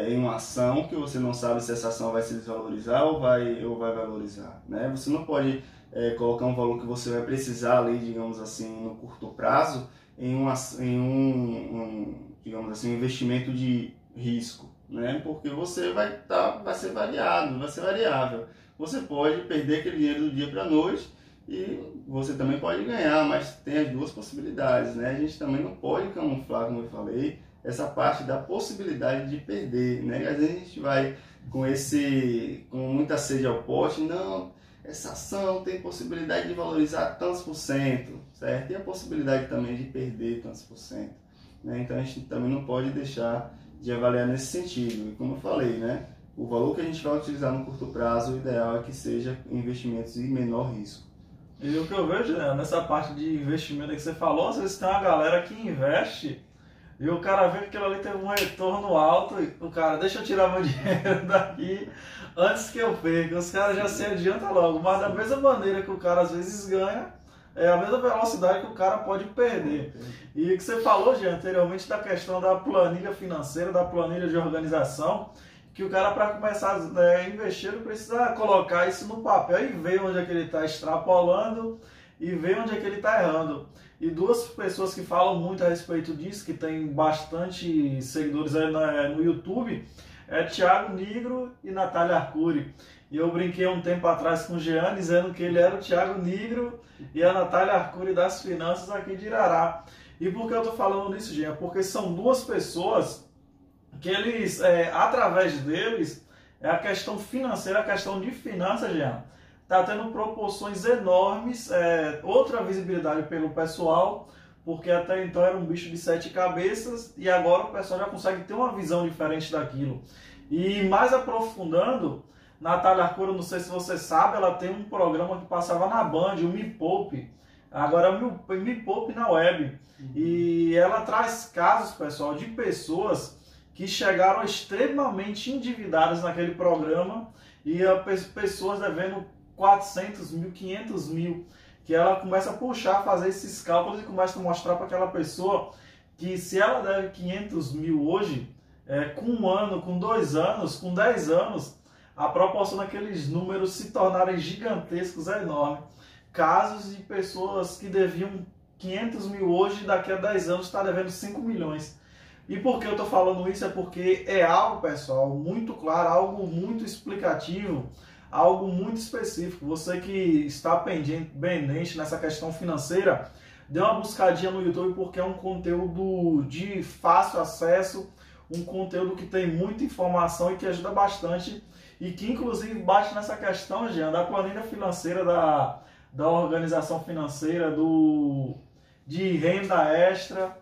em uma ação que você não sabe se essa ação vai se desvalorizar ou vai valorizar, né? Você não pode colocar um valor que você vai precisar ali, digamos assim, no curto prazo, digamos assim, um investimento de risco, né? Porque você vai ser variável. Você pode perder aquele dinheiro do dia para a noite e você também pode ganhar, mas tem as duas possibilidades, né? A gente também não pode camuflar, como eu falei, essa parte da possibilidade de perder, né? Às vezes a gente vai com muita sede ao pote, não, essa ação tem possibilidade de valorizar tantos por cento, certo? E a possibilidade também de perder tantos por cento, né? Então a gente também não pode deixar de avaliar nesse sentido. E como eu falei, né? O valor que a gente vai utilizar no curto prazo, o ideal é que seja investimentos de menor risco. E o que eu vejo, né, nessa parte de investimento que você falou, às vezes tem uma galera que investe e o cara vê que aquilo ali teve um retorno alto e o cara, deixa eu tirar meu dinheiro daqui antes que eu perca. Os caras já se adiantam logo, mas da mesma maneira que o cara às vezes ganha, é a mesma velocidade que o cara pode perder. E o que você falou, Jean, anteriormente da questão da planilha financeira, da planilha de organização, que o cara, para começar a investir, ele precisa colocar isso no papel e ver onde é que ele está extrapolando e ver onde é que ele está errando. E duas pessoas que falam muito a respeito disso, que tem bastante seguidores aí no YouTube, é Thiago Nigro e Natália Arcuri. E eu brinquei um tempo atrás com o Jean, dizendo que ele era o Thiago Nigro e a Natália Arcuri das finanças aqui de Irará. E por que eu estou falando nisso, Jean? Porque são duas pessoas que eles, através deles, a questão financeira, a questão de finanças, Jean, está tendo proporções enormes, outra visibilidade pelo pessoal, porque até então era um bicho de 7 cabeças e agora o pessoal já consegue ter uma visão diferente daquilo. E mais aprofundando, Natália Arcuri, não sei se você sabe, ela tem um programa que passava na Band, o Me Poupe. Agora é o Me Poupe na web. E ela traz casos, pessoal, de pessoas que chegaram extremamente endividadas naquele programa e pessoas devendo 400 mil, 500 mil, que ela começa a puxar, fazer esses cálculos e começa a mostrar para aquela pessoa que se ela deve 500 mil hoje, com 1 ano, com 2 anos, com 10 anos, a proporção daqueles números se tornarem gigantescos é enorme. Casos de pessoas que deviam 500 mil hoje, daqui a 10 anos está devendo 5 milhões. E por que eu estou falando isso? É porque é algo, pessoal, muito claro, algo muito explicativo, algo muito específico. Você que está pendente nessa questão financeira, dê uma buscadinha no YouTube, porque é um conteúdo de fácil acesso, um conteúdo que tem muita informação e que ajuda bastante, e que inclusive bate nessa questão, Jean, da planilha financeira, da organização financeira, de renda extra.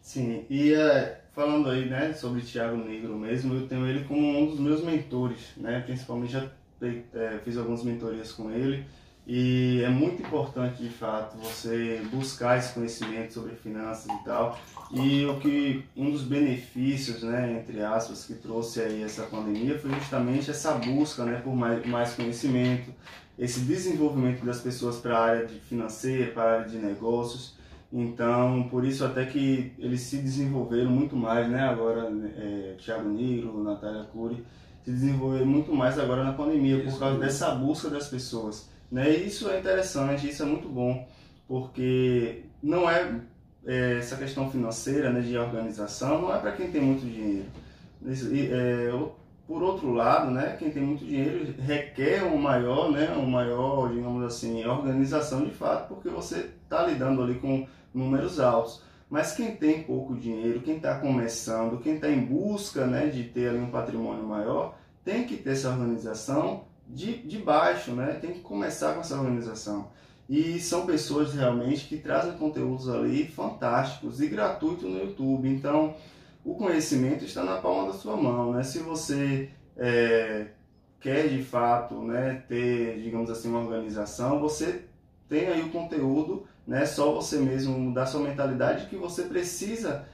Sim, e falando aí, né, sobre Thiago Negro mesmo, eu tenho ele como um dos meus mentores, né, principalmente já fiz algumas mentorias com ele, e é muito importante, de fato, você buscar esse conhecimento sobre finanças e tal, e um dos benefícios, né, entre aspas, que trouxe aí essa pandemia foi justamente essa busca, né, por mais conhecimento, esse desenvolvimento das pessoas para a área financeira, para a área de negócios. Então, por isso até que eles se desenvolveram muito mais, né? Agora, Thiago Negro, Natália Arcuri, se desenvolveram muito mais agora na pandemia, isso, por causa dessa busca das pessoas, né? E isso é interessante, isso é muito bom, porque não essa questão financeira, né, de organização, não é para quem tem muito dinheiro. Por outro lado, né, quem tem muito dinheiro requer maior, digamos assim, organização de fato, porque você está lidando ali com números altos. Mas quem tem pouco dinheiro, quem está começando, quem está em busca, né, de ter ali um patrimônio maior, tem que ter essa organização de baixo, né, tem que começar com essa organização. E são pessoas realmente que trazem conteúdos ali fantásticos e gratuitos no YouTube. Então, o conhecimento está na palma da sua mão, né? Se você quer de fato, né, ter, digamos assim, uma organização, você tem aí o conteúdo, né? Só você mesmo mudar sua mentalidade que você precisa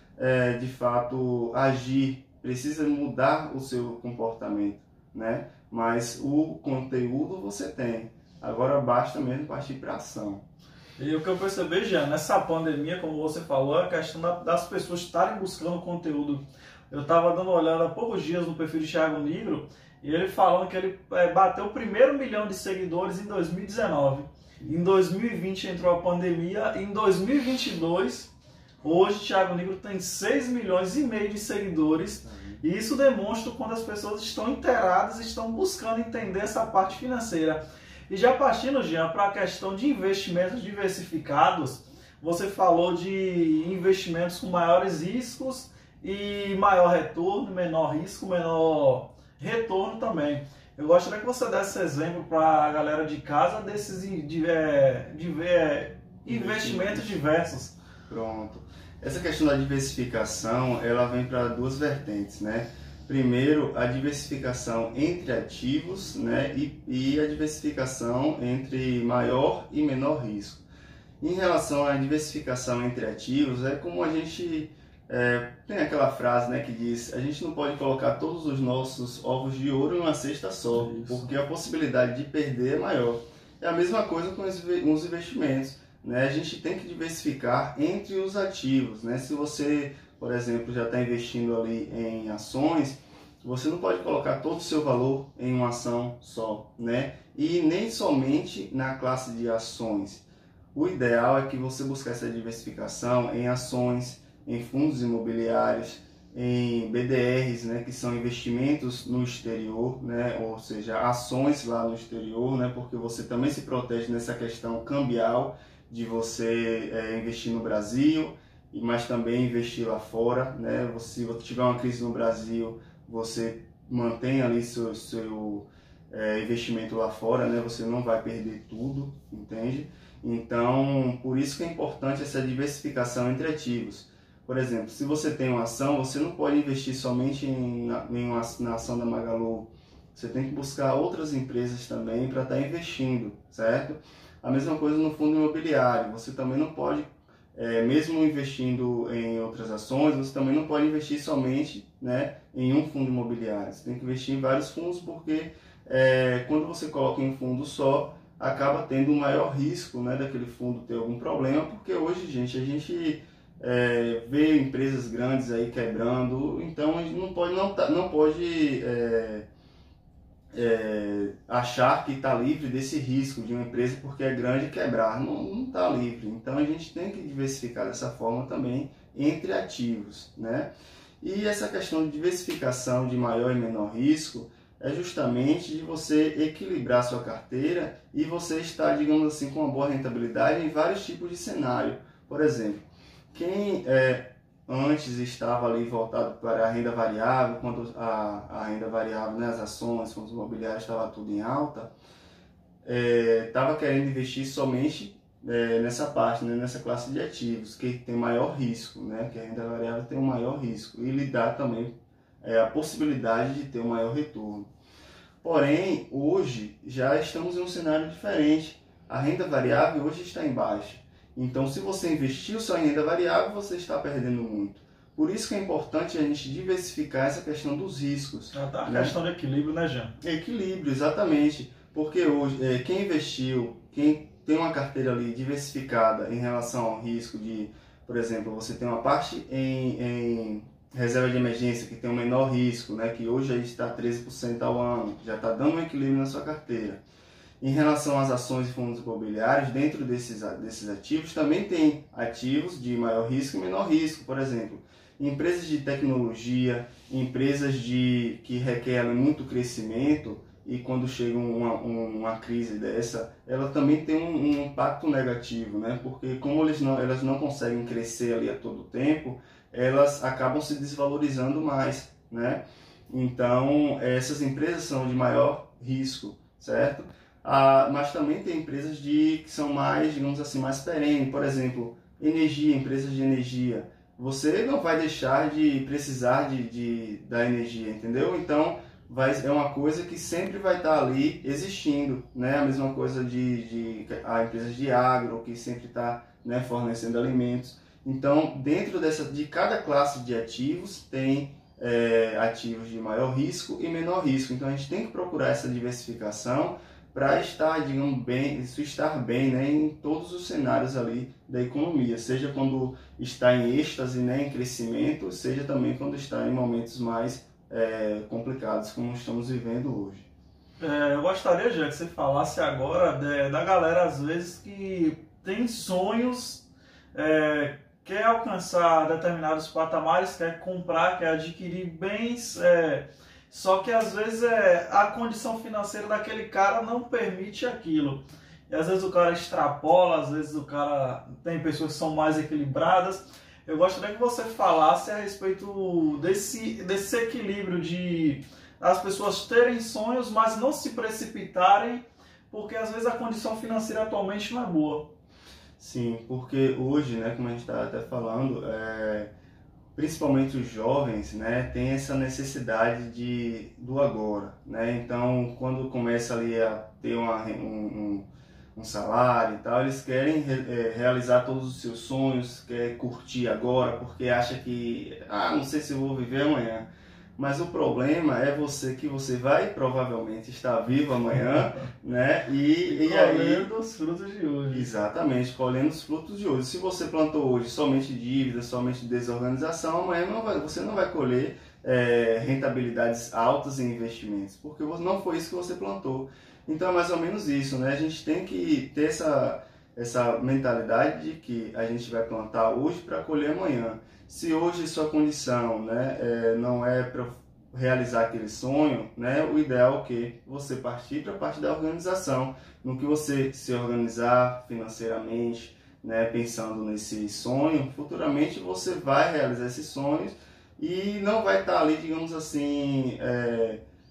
de fato agir, precisa mudar o seu comportamento, né? Mas o conteúdo você tem. Agora basta mesmo partir para a ação. E o que eu percebi, Jean, nessa pandemia, como você falou, é a questão das pessoas estarem buscando conteúdo. Eu estava dando uma olhada há poucos dias no perfil de Thiago Negro e ele falando que ele bateu o primeiro 1 milhão de seguidores em 2019. Em 2020 entrou a pandemia e em 2022, hoje Thiago Negro tem 6,5 milhões de seguidores. E isso demonstra quando as pessoas estão inteiradas e estão buscando entender essa parte financeira. E já partindo, Jean, para a questão de investimentos diversificados, você falou de investimentos com maiores riscos e maior retorno, menor risco, menor retorno também. Eu gostaria que você desse exemplo para a galera de casa desses investimentos diversos. Pronto. Essa questão da diversificação, ela vem para duas vertentes, né? Primeiro, a diversificação entre ativos, né, e a diversificação entre maior e menor risco. Em relação à diversificação entre ativos, é como a gente tem aquela frase, né, que diz: a gente não pode colocar todos os nossos ovos de ouro em uma cesta só, porque a possibilidade de perder é maior. É a mesma coisa com os investimentos, né? A gente tem que diversificar entre os ativos, né? Se você, por exemplo, já está investindo ali em ações, você não pode colocar todo o seu valor em uma ação só, né? E nem somente na classe de ações. O ideal é que você busque essa diversificação em ações, em fundos imobiliários, em BDRs, né, que são investimentos no exterior, né, ou seja, ações lá no exterior, né, porque você também se protege nessa questão cambial de você investir no Brasil, mas também investir lá fora, né? Se você tiver uma crise no Brasil, você mantém ali seu investimento lá fora, né? Você não vai perder tudo, entende? Então, por isso que é importante essa diversificação entre ativos. Por exemplo, se você tem uma ação, você não pode investir somente na ação da Magalu você tem que buscar outras empresas também para estar investindo, certo? A mesma coisa no fundo imobiliário, você também não pode, mesmo investindo em outras ações, você também não pode investir somente, né, em um fundo imobiliário, você tem que investir em vários fundos, porque quando você coloca em um fundo só, acaba tendo um maior risco, né, daquele fundo ter algum problema, porque hoje, gente, a gente vê empresas grandes aí quebrando, então a gente não pode achar que está livre desse risco de uma empresa porque é grande quebrar. Não está livre. Então a gente tem que diversificar dessa forma também entre ativos, né? E essa questão de diversificação de maior e menor risco é justamente de você equilibrar sua carteira e você estar, digamos assim, com uma boa rentabilidade em vários tipos de cenário. Por exemplo, quem antes estava ali voltado para a renda variável, quando a renda variável, né, as ações, fundos imobiliários, estava tudo em alta, estava querendo investir somente nessa parte, né, nessa classe de ativos, que tem maior risco, né, que a renda variável tem um maior risco, e lhe dá também a possibilidade de ter um maior retorno. Porém, hoje já estamos em um cenário diferente. A renda variável hoje está em baixa. Então, se você investiu só em renda variável, você está perdendo muito. Por isso que é importante a gente diversificar essa questão dos riscos. Tá, a questão de equilíbrio, né, Jean? Equilíbrio, exatamente. Porque hoje, quem investiu, quem tem uma carteira ali diversificada em relação ao risco de, por exemplo, você tem uma parte em reserva de emergência que tem um menor risco, né, que hoje aí está 13% ao ano, já está dando um equilíbrio na sua carteira. Em relação às ações e fundos imobiliários, dentro desses ativos, também tem ativos de maior risco e menor risco. Por exemplo, empresas de tecnologia, empresas que requerem muito crescimento, e quando chega uma crise dessa, ela também tem um impacto negativo, né? Porque como elas não conseguem crescer ali a todo tempo, elas acabam se desvalorizando mais, né? Então, essas empresas são de maior risco, certo? Mas também tem empresas que são mais, digamos assim, mais perenes. Por exemplo, energia, empresas de energia. Você não vai deixar de precisar da energia, entendeu? Então, é uma coisa que sempre vai estar ali existindo, né? A mesma coisa a empresas de agro, que sempre está, né, fornecendo alimentos. Então, dentro de cada classe de ativos, tem ativos de maior risco e menor risco. Então, a gente tem que procurar essa diversificação para estar, digamos, estar bem, né, em todos os cenários ali da economia, seja quando está em êxtase, né, em crescimento, seja também quando está em momentos mais complicados, como estamos vivendo hoje. Eu gostaria, já que você falasse agora da galera, às vezes, que tem sonhos, quer alcançar determinados patamares, quer comprar, quer adquirir bens, só que às vezes a condição financeira daquele cara não permite aquilo. E às vezes o cara extrapola, às vezes o cara tem pessoas que são mais equilibradas. Eu gostaria que você falasse a respeito desse equilíbrio de as pessoas terem sonhos, mas não se precipitarem, porque às vezes a condição financeira atualmente não é boa. Sim, porque hoje, né, como a gente está até falando, principalmente os jovens, né, têm essa necessidade do agora, né? Então, quando começa ali a ter um salário e tal, eles querem realizar todos os seus sonhos, quer curtir agora, porque acha que, não sei se eu vou viver amanhã. Mas o problema é que você vai provavelmente estar vivo amanhã, né? E colhendo os frutos de hoje. Exatamente, colhendo os frutos de hoje. Se você plantou hoje somente dívidas, somente desorganização, amanhã você não vai colher rentabilidades altas em investimentos, porque não foi isso que você plantou. Então é mais ou menos isso, né? A gente tem que ter essa mentalidade de que a gente vai plantar hoje para colher amanhã. Se hoje sua condição, né, não é para realizar aquele sonho, né, o ideal é que você partir para a parte da organização, no que você se organizar financeiramente, né, pensando nesse sonho, futuramente você vai realizar esses sonhos e não vai estar ali, digamos assim,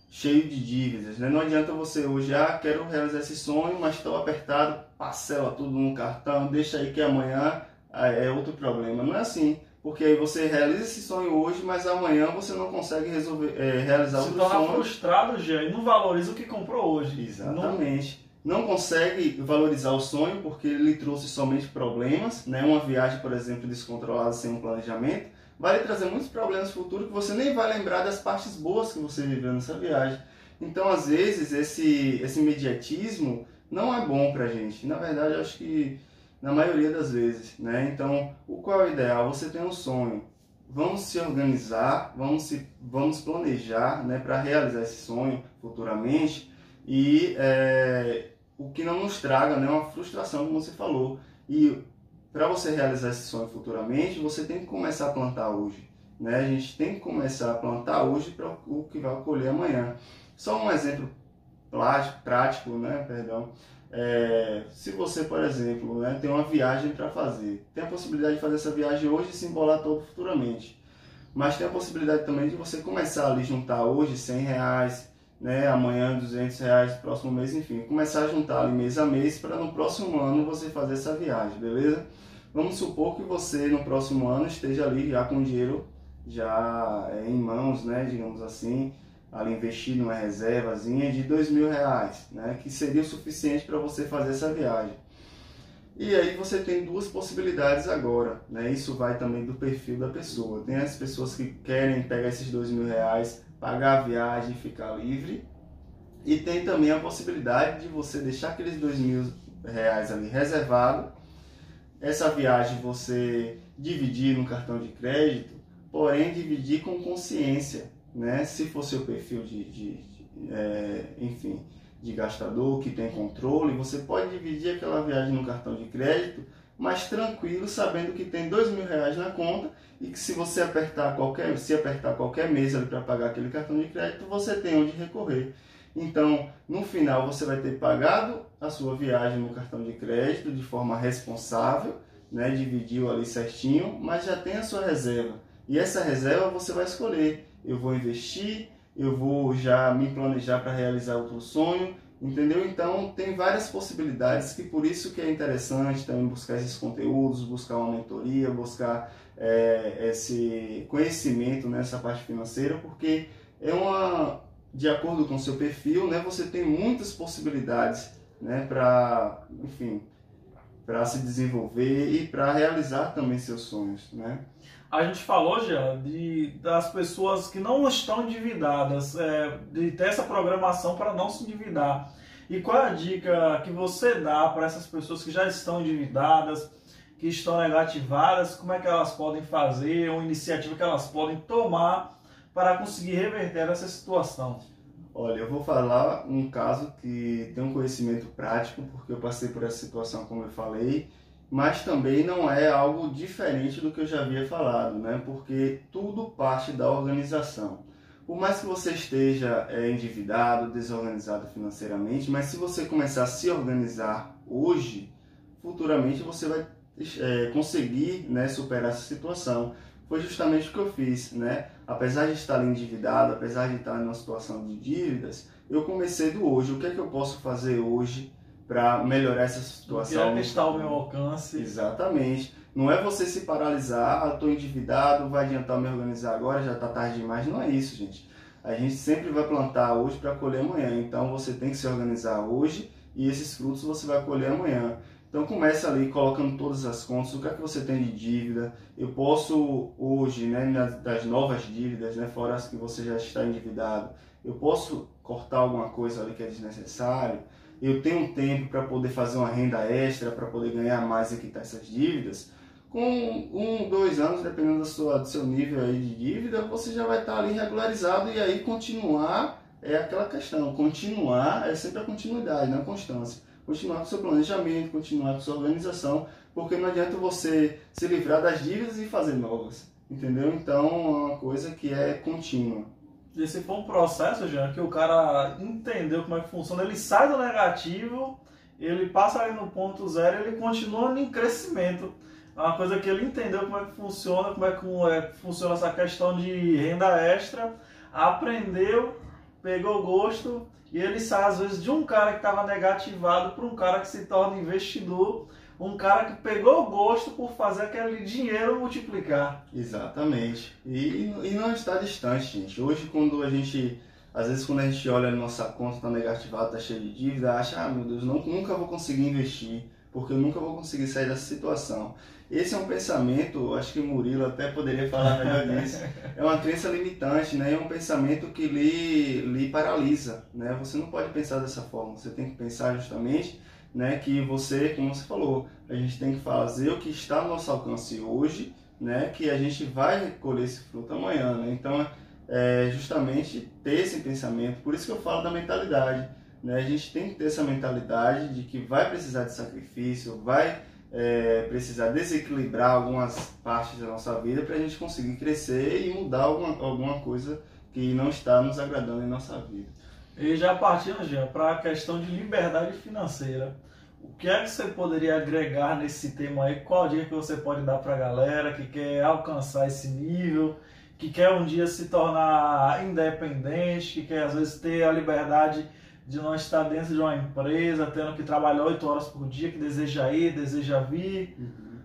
cheio de dívidas, né? Não adianta você hoje, quero realizar esse sonho, mas estou apertado, parcela tudo no cartão, deixa aí que amanhã é outro problema. Não é assim. Porque aí você realiza esse sonho hoje, mas amanhã você não consegue realizar outro sonho. Se torna frustrado, já, e não valoriza o que comprou hoje. Exatamente. Não consegue valorizar o sonho porque ele lhe trouxe somente problemas, né? Uma viagem, por exemplo, descontrolada sem um planejamento, vai lhe trazer muitos problemas futuros que você nem vai lembrar das partes boas que você viveu nessa viagem. Então, às vezes, esse imediatismo não é bom pra gente. Na verdade, eu acho que na maioria das vezes, né? Então, qual é o ideal? Você tem um sonho. Vamos se organizar, vamos planejar, né, para realizar esse sonho futuramente e o que não nos traga, né, uma frustração, como você falou. E para você realizar esse sonho futuramente, você tem que começar a plantar hoje, né? A gente tem que começar a plantar hoje para o que vai colher amanhã. Só um exemplo prático, né? Perdão. Se você, por exemplo, né, tem uma viagem para fazer, tem a possibilidade de fazer essa viagem hoje e se embolar todo futuramente. Mas tem a possibilidade também de você começar ali juntar hoje R$100, né, amanhã R$200, próximo mês, enfim, começar a juntar ali mês a mês para no próximo ano você fazer essa viagem, beleza? Vamos supor que você no próximo ano esteja ali já com dinheiro já em mãos, né, digamos assim, ali investido numa reservazinha de R$2.000, né, que seria o suficiente para você fazer essa viagem. E aí você tem duas possibilidades agora, né? Isso vai também do perfil da pessoa. Tem as pessoas que querem pegar esses R$2.000, pagar a viagem e ficar livre. E tem também a possibilidade de você deixar aqueles R$2.000 ali reservado. Essa viagem você dividir no cartão de crédito, porém dividir com consciência, né? Se for seu perfil enfim, de gastador, que tem controle, você pode dividir aquela viagem no cartão de crédito, mas tranquilo, sabendo que tem R$2.000 na conta e que se você apertar qualquer mês ali para pagar aquele cartão de crédito, você tem onde recorrer. Então, no final, você vai ter pagado a sua viagem no cartão de crédito de forma responsável, né? Dividiu ali certinho, mas já tem a sua reserva. E essa reserva você vai escolher. Eu vou investir, eu vou já me planejar para realizar outro sonho, entendeu? Então, tem várias possibilidades que por isso que é interessante também buscar esses conteúdos, buscar uma mentoria, buscar esse conhecimento nessa parte financeira, porque de acordo com o seu perfil, né, você tem muitas possibilidades, né, para se desenvolver e para realizar também seus sonhos, né? A gente falou já das pessoas que não estão endividadas, de ter essa programação para não se endividar. E qual é a dica que você dá para essas pessoas que já estão endividadas, que estão negativadas, como é que elas podem fazer, uma iniciativa que elas podem tomar para conseguir reverter essa situação? Olha, eu vou falar um caso que tem um conhecimento prático, porque eu passei por essa situação, como eu falei, mas também não é algo diferente do que eu já havia falado, né? Porque tudo parte da organização. Por mais que você esteja endividado, desorganizado financeiramente, mas se você começar a se organizar hoje, futuramente você vai conseguir, né, superar essa situação. Foi justamente o que eu fiz, né? Apesar de estar endividado, apesar de estar em uma situação de dívidas, eu comecei do hoje. O que é que eu posso fazer hoje para melhorar essa situação? O que está ao meu alcance. Exatamente. Não é você se paralisar, estou endividado, vai adiantar me organizar agora, já está tarde demais. Não é isso, gente. A gente sempre vai plantar hoje para colher amanhã. Então você tem que se organizar hoje e esses frutos você vai colher amanhã. Então começa ali colocando todas as contas, o que é que você tem de dívida. Eu posso hoje, né, das novas dívidas, né, fora as que você já está endividado, eu posso cortar alguma coisa ali que é desnecessário. Eu tenho um tempo para poder fazer uma renda extra, para poder ganhar mais e quitar essas dívidas. Com 2 anos, dependendo do seu nível aí de dívida, você já vai estar ali regularizado e aí continuar é aquela questão. Continuar é sempre a continuidade, não a constância. Continuar com o seu planejamento, continuar com a sua organização, porque não adianta você se livrar das dívidas e fazer novas, entendeu? Então é uma coisa que é contínua. E se for um processo, já que o cara entendeu como é que funciona, ele sai do negativo, ele passa ali no ponto zero, ele continua em crescimento. É uma coisa que ele entendeu como é que funciona, como é que funciona essa questão de renda extra, aprendeu, pegou gosto. E ele sai, às vezes, de um cara que estava negativado para um cara que se torna investidor, um cara que pegou o gosto por fazer aquele dinheiro multiplicar. Exatamente. E não está distante, gente. Hoje, às vezes quando a gente olha a nossa conta, está negativada, está cheia de dívida, acha, meu Deus, nunca vou conseguir investir, porque eu nunca vou conseguir sair dessa situação. Esse é um pensamento, acho que o Murilo até poderia falar melhor disso, é uma crença limitante, né? É um pensamento que lhe paralisa, né? Você não pode pensar dessa forma, você tem que pensar justamente, né, que você, como você falou, a gente tem que fazer o que está ao nosso alcance hoje, né, que a gente vai colher esse fruto amanhã, né? Então, justamente ter esse pensamento, por isso que eu falo da mentalidade, né? A gente tem que ter essa mentalidade de que vai precisar de sacrifício, vai precisar desequilibrar algumas partes da nossa vida para a gente conseguir crescer e mudar alguma coisa que não está nos agradando em nossa vida. E já partindo, Jean, para a questão de liberdade financeira, o que é que você poderia agregar nesse tema aí? Qual dica que você pode dar para a galera que quer alcançar esse nível, que quer um dia se tornar independente, que quer às vezes ter a liberdade de não estar dentro de uma empresa, tendo que trabalhar 8 horas por dia, que deseja ir, deseja vir? Uhum.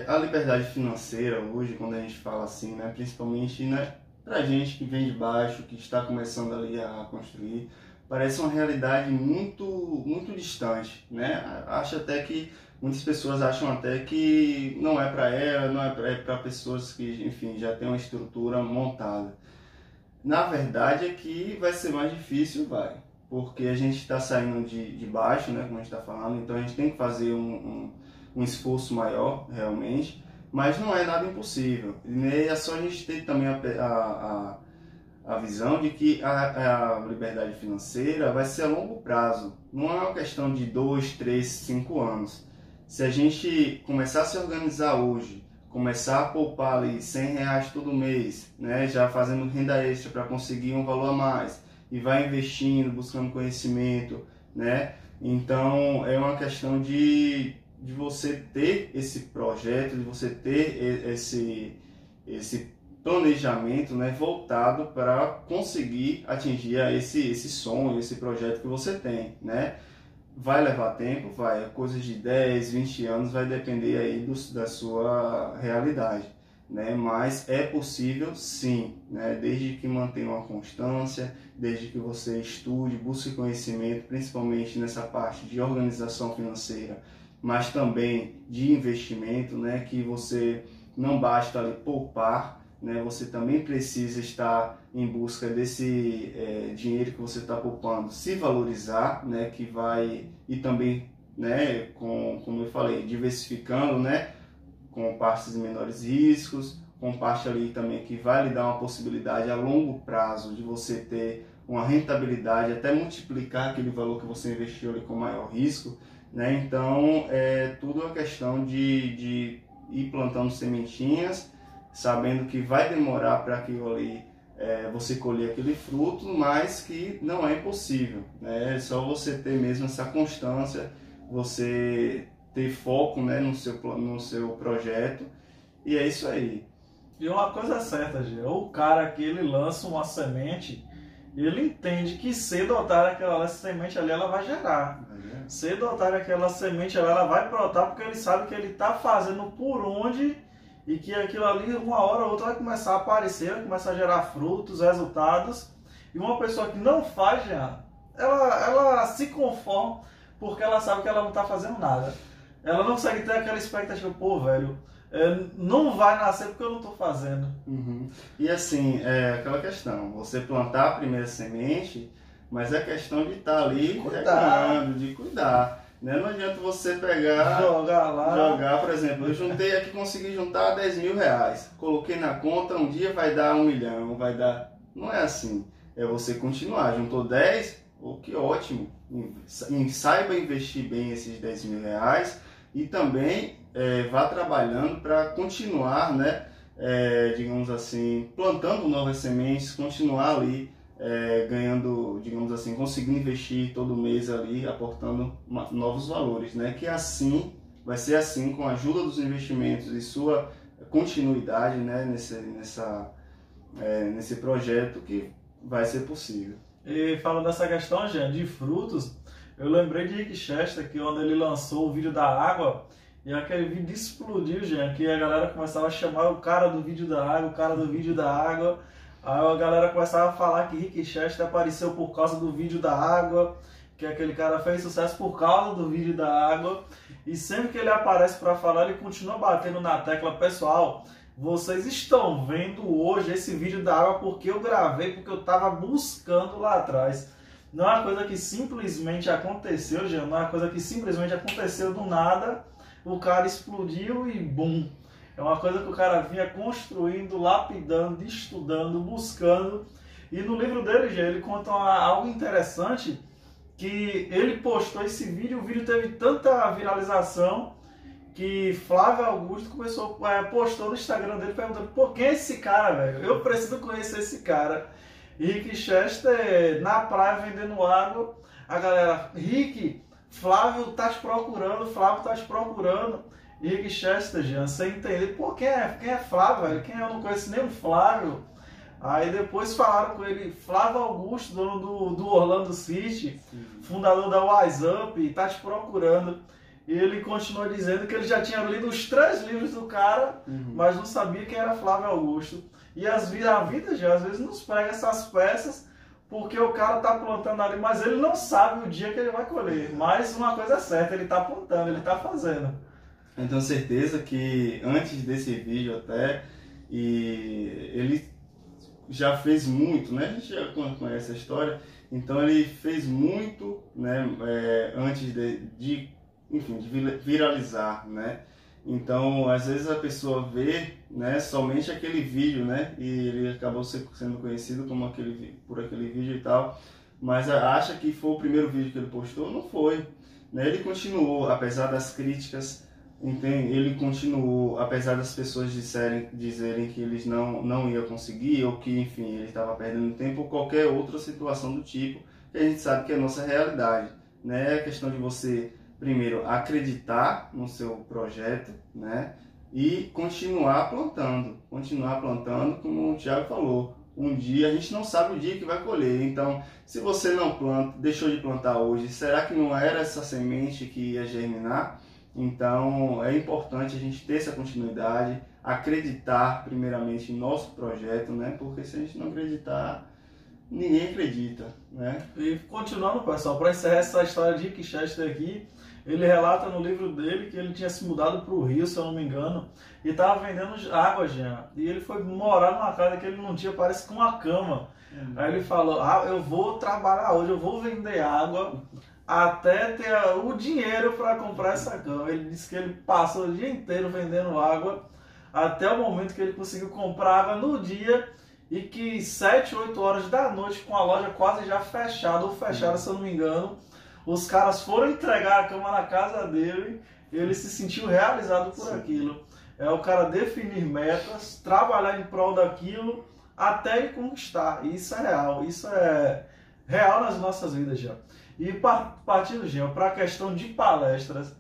A liberdade financeira hoje, quando a gente fala assim, né, principalmente, né, pra gente que vem de baixo, que está começando ali a construir, parece uma realidade muito, muito distante, né? Muitas pessoas acham até que não é para ela, não é para pessoas que, enfim, já têm uma estrutura montada. Na verdade é que vai ser mais difícil, porque a gente está saindo de baixo, né, como a gente está falando, então a gente tem que fazer um esforço maior, realmente, mas não é nada impossível. E é só a gente ter também a visão de que a liberdade financeira vai ser a longo prazo, não é uma questão de 2, 3, 5 anos. Se a gente começar a se organizar hoje, começar a poupar ali R$100 todo mês, né, já fazendo renda extra para conseguir um valor a mais, e vai investindo, buscando conhecimento, né, então é uma questão de você ter esse projeto, de você ter esse planejamento, né, voltado para conseguir atingir esse sonho, esse projeto que você tem, né? Vai levar tempo, coisas de 10, 20 anos, vai depender aí da sua realidade, né? Mas é possível sim, né? Desde que mantenha uma constância, desde que você estude, busque conhecimento, principalmente nessa parte de organização financeira, mas também de investimento, né? Que você não basta ali poupar, né? Você também precisa estar em busca desse dinheiro que você está poupando se valorizar, né? Que vai, e também, né? Como eu falei, diversificando, né? Com partes de menores riscos, com parte ali também que vai lhe dar uma possibilidade a longo prazo de você ter uma rentabilidade, até multiplicar aquele valor que você investiu ali com maior risco, né? Então, tudo uma questão de ir plantando sementinhas, sabendo que vai demorar para aquilo ali, você colher aquele fruto, mas que não é impossível, né? É só você ter mesmo essa constância, você ter foco, né, no seu projeto, e é isso aí. E uma coisa é certa, Gê, o cara que ele lança uma semente, ele entende que cedo ou tarde aquela semente ali ela vai gerar. Cedo ou tarde aquela semente ela vai brotar, porque ele sabe que ele está fazendo por onde, e que aquilo ali uma hora ou outra vai começar a aparecer, vai começar a gerar frutos, resultados. E uma pessoa que não faz, já, ela se conforma porque ela sabe que ela não está fazendo nada. Ela não consegue ter aquela expectativa, pô, velho, não vai nascer porque eu não estou fazendo. Uhum. E assim, aquela questão, você plantar a primeira semente, mas é questão de estar ali regando, de cuidar. Né? Não adianta você pegar, jogar, por exemplo, eu consegui juntar R$10.000, coloquei na conta, um dia vai dar 1 milhão, vai dar... Não é assim, é você continuar, juntou 10, que ótimo, saiba investir bem esses R$10.000 e também vá trabalhando para continuar, né, digamos assim, plantando novas sementes, continuar ali ganhando, digamos assim, conseguindo investir todo mês ali, aportando novos valores, né? Que assim, vai ser assim, com a ajuda dos investimentos e sua continuidade, né, nesse projeto, que vai ser possível. E falando dessa questão, Jean, de frutos, Eu lembrei de Rick Chester, que quando ele lançou o vídeo da água, e aquele vídeo explodiu, gente, que a galera começava a chamar o cara do vídeo da água, o cara do vídeo da água. Aí a galera começava a falar que Rick Chester apareceu por causa do vídeo da água, que aquele cara fez sucesso por causa do vídeo da água. E sempre que ele aparece para falar, ele continua batendo na tecla: pessoal, vocês estão vendo hoje esse vídeo da água porque eu gravei, porque eu estava buscando lá atrás. Não é uma coisa que simplesmente aconteceu, gente, não é uma coisa que simplesmente aconteceu do nada, o cara explodiu e bum. É uma coisa que o cara vinha construindo, lapidando, estudando, buscando. E no livro dele, gente, ele conta algo interessante, que ele postou esse vídeo, o vídeo teve tanta viralização que Flávio Augusto postou no Instagram dele perguntando: pô, quem é esse cara, velho? Eu preciso conhecer esse cara. Rick Chester na praia vendendo água, a galera: Rick, Flávio tá te procurando, Flávio tá te procurando. Rick Chester, Jean, sem entender: pô, quem é Flávio, velho? Quem? Eu não conheço nem o Flávio. Aí depois falaram com ele: Flávio Augusto, dono do Orlando City, fundador da Wise Up, tá te procurando. E ele continua dizendo que ele já tinha lido os 3 livros do cara, mas não sabia quem era Flávio Augusto. E a vida já às vezes nos prega essas peças, porque o cara tá plantando ali, mas ele não sabe o dia que ele vai colher. Mas uma coisa é certa, ele tá plantando, ele tá fazendo. Eu tenho certeza que antes desse vídeo até, e ele já fez muito, né? A gente já conhece a história, então ele fez muito, né? Antes enfim, de viralizar, né? Então, às vezes a pessoa vê, né, somente aquele vídeo, né? E ele acabou sendo conhecido como por aquele vídeo e tal, mas acha que foi o primeiro vídeo que ele postou. Não foi, né? Ele continuou, apesar das críticas, entende? Ele continuou, apesar das pessoas dizerem que eles não ia conseguir, ou que, enfim, ele estava perdendo tempo, ou qualquer outra situação do tipo, que a gente sabe que é a nossa realidade, né? É questão de você, primeiro, acreditar no seu projeto, né? E continuar plantando, como o Thiago falou. Um dia, a gente não sabe o dia que vai colher. Então, se você não planta, deixou de plantar hoje, será que não era essa semente que ia germinar? Então, é importante a gente ter essa continuidade, acreditar primeiramente em nosso projeto, né? Porque se a gente não acreditar, ninguém acredita, né? E continuando, pessoal, para encerrar essa história de Rick Chester aqui, ele relata no livro dele que ele tinha se mudado para o Rio, se eu não me engano, e estava vendendo água já. E ele foi morar numa casa que ele não tinha, parece com uma cama. Aí ele falou: eu vou trabalhar hoje, eu vou vender água até ter o dinheiro para comprar essa cama. Ele disse que ele passou o dia inteiro vendendo água até o momento que ele conseguiu comprar água no dia, e que 7, 8 horas da noite, com a loja quase já fechada, ou fechada, se eu não me engano, os caras foram entregar a cama na casa dele e ele se sentiu realizado por aquilo. É o cara definir metas, trabalhar em prol daquilo até ele conquistar. E isso é real nas nossas vidas já. E partindo, Jean, para a questão de palestras,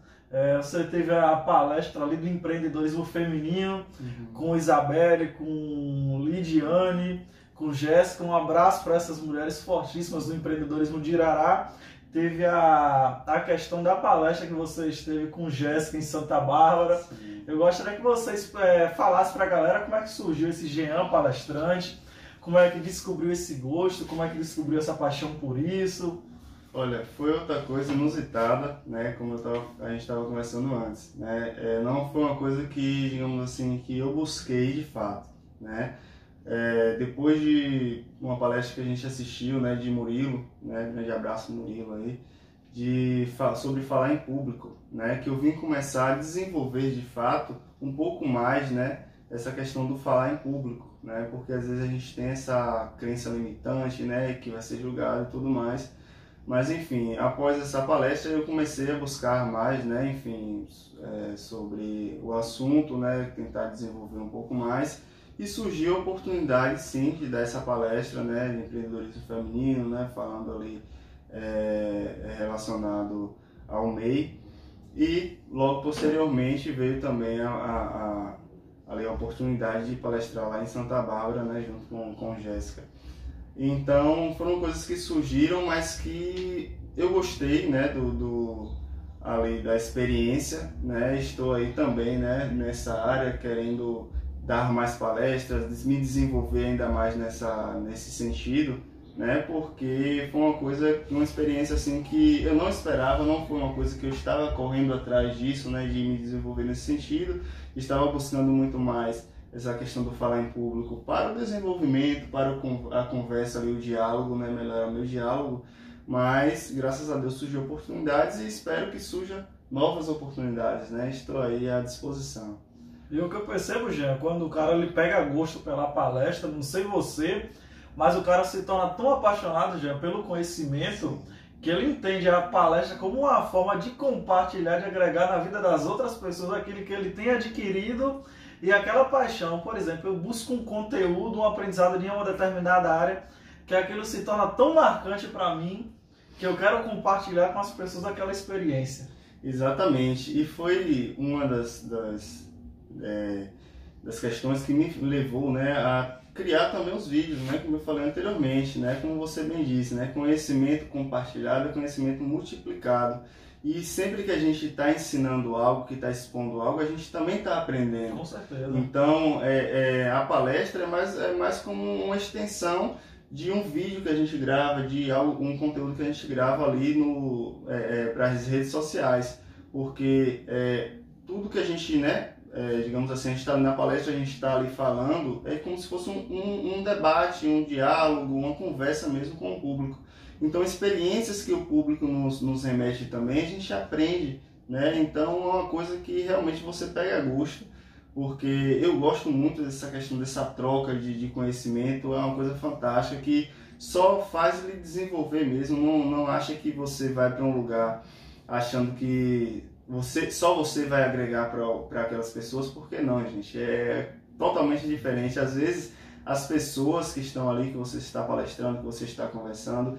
você teve a palestra ali do empreendedorismo feminino, com Isabelle, com Lidiane, com Jéssica. Um abraço para essas mulheres fortíssimas do empreendedorismo de Irará. Teve a questão da palestra que você esteve com Jéssica em Santa Bárbara. Sim. Eu gostaria que vocês falassem para a galera como é que surgiu esse Jean palestrante, como é que descobriu esse gosto, como é que descobriu essa paixão por isso. Olha, foi outra coisa inusitada, né? Como a gente estava conversando antes, né? Não foi uma coisa que, digamos assim, que eu busquei de fato, né? Depois de uma palestra que a gente assistiu, né, de Murilo, né, grande abraço Murilo aí, sobre falar em público, né, que eu vim começar a desenvolver de fato um pouco mais, né, essa questão do falar em público, né, porque às vezes a gente tem essa crença limitante, né, que vai ser julgado e tudo mais, mas enfim, após essa palestra eu comecei a buscar mais, né, enfim, sobre o assunto, né, tentar desenvolver um pouco mais. E surgiu a oportunidade, sim, de dar essa palestra, né, de empreendedorismo feminino, né, falando ali relacionado ao MEI. E logo posteriormente veio também ali a oportunidade de palestrar lá em Santa Bárbara, né, junto com Jéssica. Então foram coisas que surgiram, mas que eu gostei, né, ali da experiência, né, estou aí também, né, nessa área, querendo dar mais palestras, me desenvolver ainda mais nesse sentido, né, porque foi uma experiência assim que eu não esperava, não foi uma coisa que eu estava correndo atrás disso, né, de me desenvolver nesse sentido, estava buscando muito mais essa questão do falar em público para o desenvolvimento, para a conversa ali, o diálogo, né, melhorar o meu diálogo, mas graças a Deus surgiu oportunidades e espero que surjam novas oportunidades, né, estou aí à disposição. E o que eu percebo, Jean, quando o cara ele pega gosto pela palestra, não sei você, mas o cara se torna tão apaixonado, Jean, pelo conhecimento, que ele entende a palestra como uma forma de compartilhar, de agregar na vida das outras pessoas aquilo que ele tem adquirido e aquela paixão. Por exemplo, eu busco um conteúdo, um aprendizado de uma determinada área, que aquilo se torna tão marcante para mim, que eu quero compartilhar com as pessoas aquela experiência. Exatamente, e foi uma das questões que me levou, né, a criar também os vídeos, né, como eu falei anteriormente, né, como você bem disse, né, conhecimento compartilhado é conhecimento multiplicado. E sempre que a gente está ensinando algo, que está expondo algo, a gente também está aprendendo. Com certeza. Então, a palestra é mais como uma extensão de um vídeo que a gente grava, de um conteúdo que a gente grava ali para as redes sociais. Porque tudo que a gente, né, digamos assim, a gente está na palestra, a gente está ali falando, é como se fosse um debate, um diálogo, uma conversa mesmo com o público. Então, experiências que o público nos remete também, a gente aprende, né? Então, é uma coisa que realmente você pega gosto, porque eu gosto muito dessa questão, dessa troca de conhecimento, é uma coisa fantástica que só faz lhe desenvolver mesmo, não acha que você vai para um lugar achando que só você vai agregar para aquelas pessoas, porque não, gente, é totalmente diferente. Às vezes, as pessoas que estão ali, que você está palestrando, que você está conversando,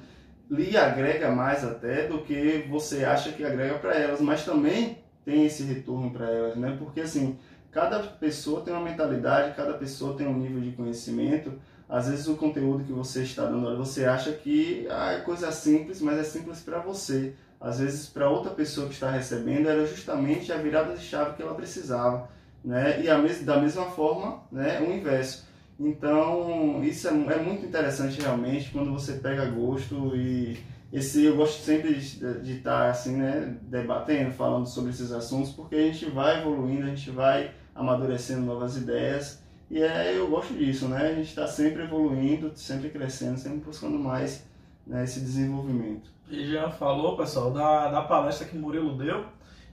lhe agrega mais até do que você acha que agrega para elas, mas também tem esse retorno para elas, né? Porque assim, cada pessoa tem uma mentalidade, cada pessoa tem um nível de conhecimento. Às vezes o conteúdo que você está dando, você acha que é coisa simples, mas é simples para você. Às vezes para outra pessoa que está recebendo era justamente a virada de chave que ela precisava, né? E da mesma forma, né, o inverso. Então, isso é muito interessante realmente quando você pega gosto e eu gosto sempre de estar assim, né, debatendo, falando sobre esses assuntos, porque a gente vai evoluindo, a gente vai amadurecendo novas ideias e eu gosto disso, né? A gente está sempre evoluindo, sempre crescendo, sempre buscando mais, né, esse desenvolvimento. E já falou, pessoal, da palestra que Murilo deu.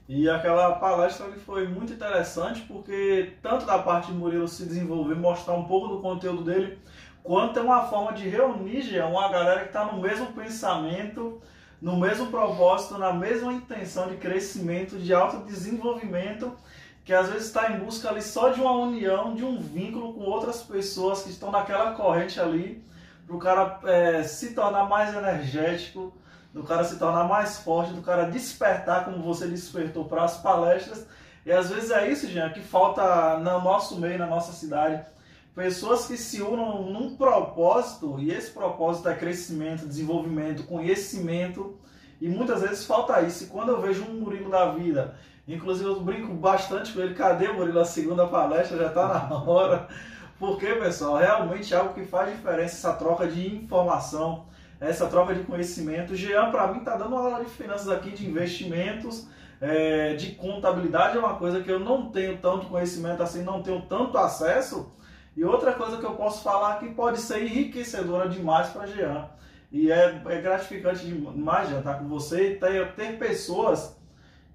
E aquela palestra foi muito interessante porque tanto da parte de Murilo se desenvolver, mostrar um pouco do conteúdo dele, quanto é uma forma de reunir já uma galera que está no mesmo pensamento, no mesmo propósito, na mesma intenção de crescimento, de autodesenvolvimento, que às vezes está em busca ali só de uma união, de um vínculo com outras pessoas que estão naquela corrente ali, para o cara se tornar mais energético, do cara se tornar mais forte, do cara despertar como você despertou para as palestras. E às vezes é isso, gente, que falta no nosso meio, na nossa cidade. Pessoas que se unam num propósito, e esse propósito é crescimento, desenvolvimento, conhecimento, e muitas vezes falta isso. E quando eu vejo um Murilo da vida, inclusive eu brinco bastante com ele, cadê o Murilo? A segunda palestra já está na hora. Porque, pessoal, realmente é algo que faz diferença, essa troca de informação, essa troca de conhecimento. Jean, para mim, está dando uma aula de finanças aqui, de investimentos, de contabilidade, é uma coisa que eu não tenho tanto conhecimento assim, não tenho tanto acesso. E outra coisa que eu posso falar que pode ser enriquecedora demais para Jean. E é gratificante demais, Jean, estar com você e ter pessoas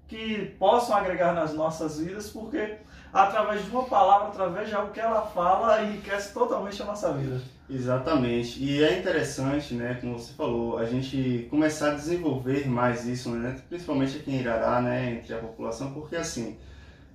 que possam agregar nas nossas vidas, porque através de uma palavra, através de algo que ela fala, enriquece totalmente a nossa vida. Exatamente, e é interessante, né, como você falou, a gente começar a desenvolver mais isso, né, principalmente aqui em Irará, né, entre a população, porque assim,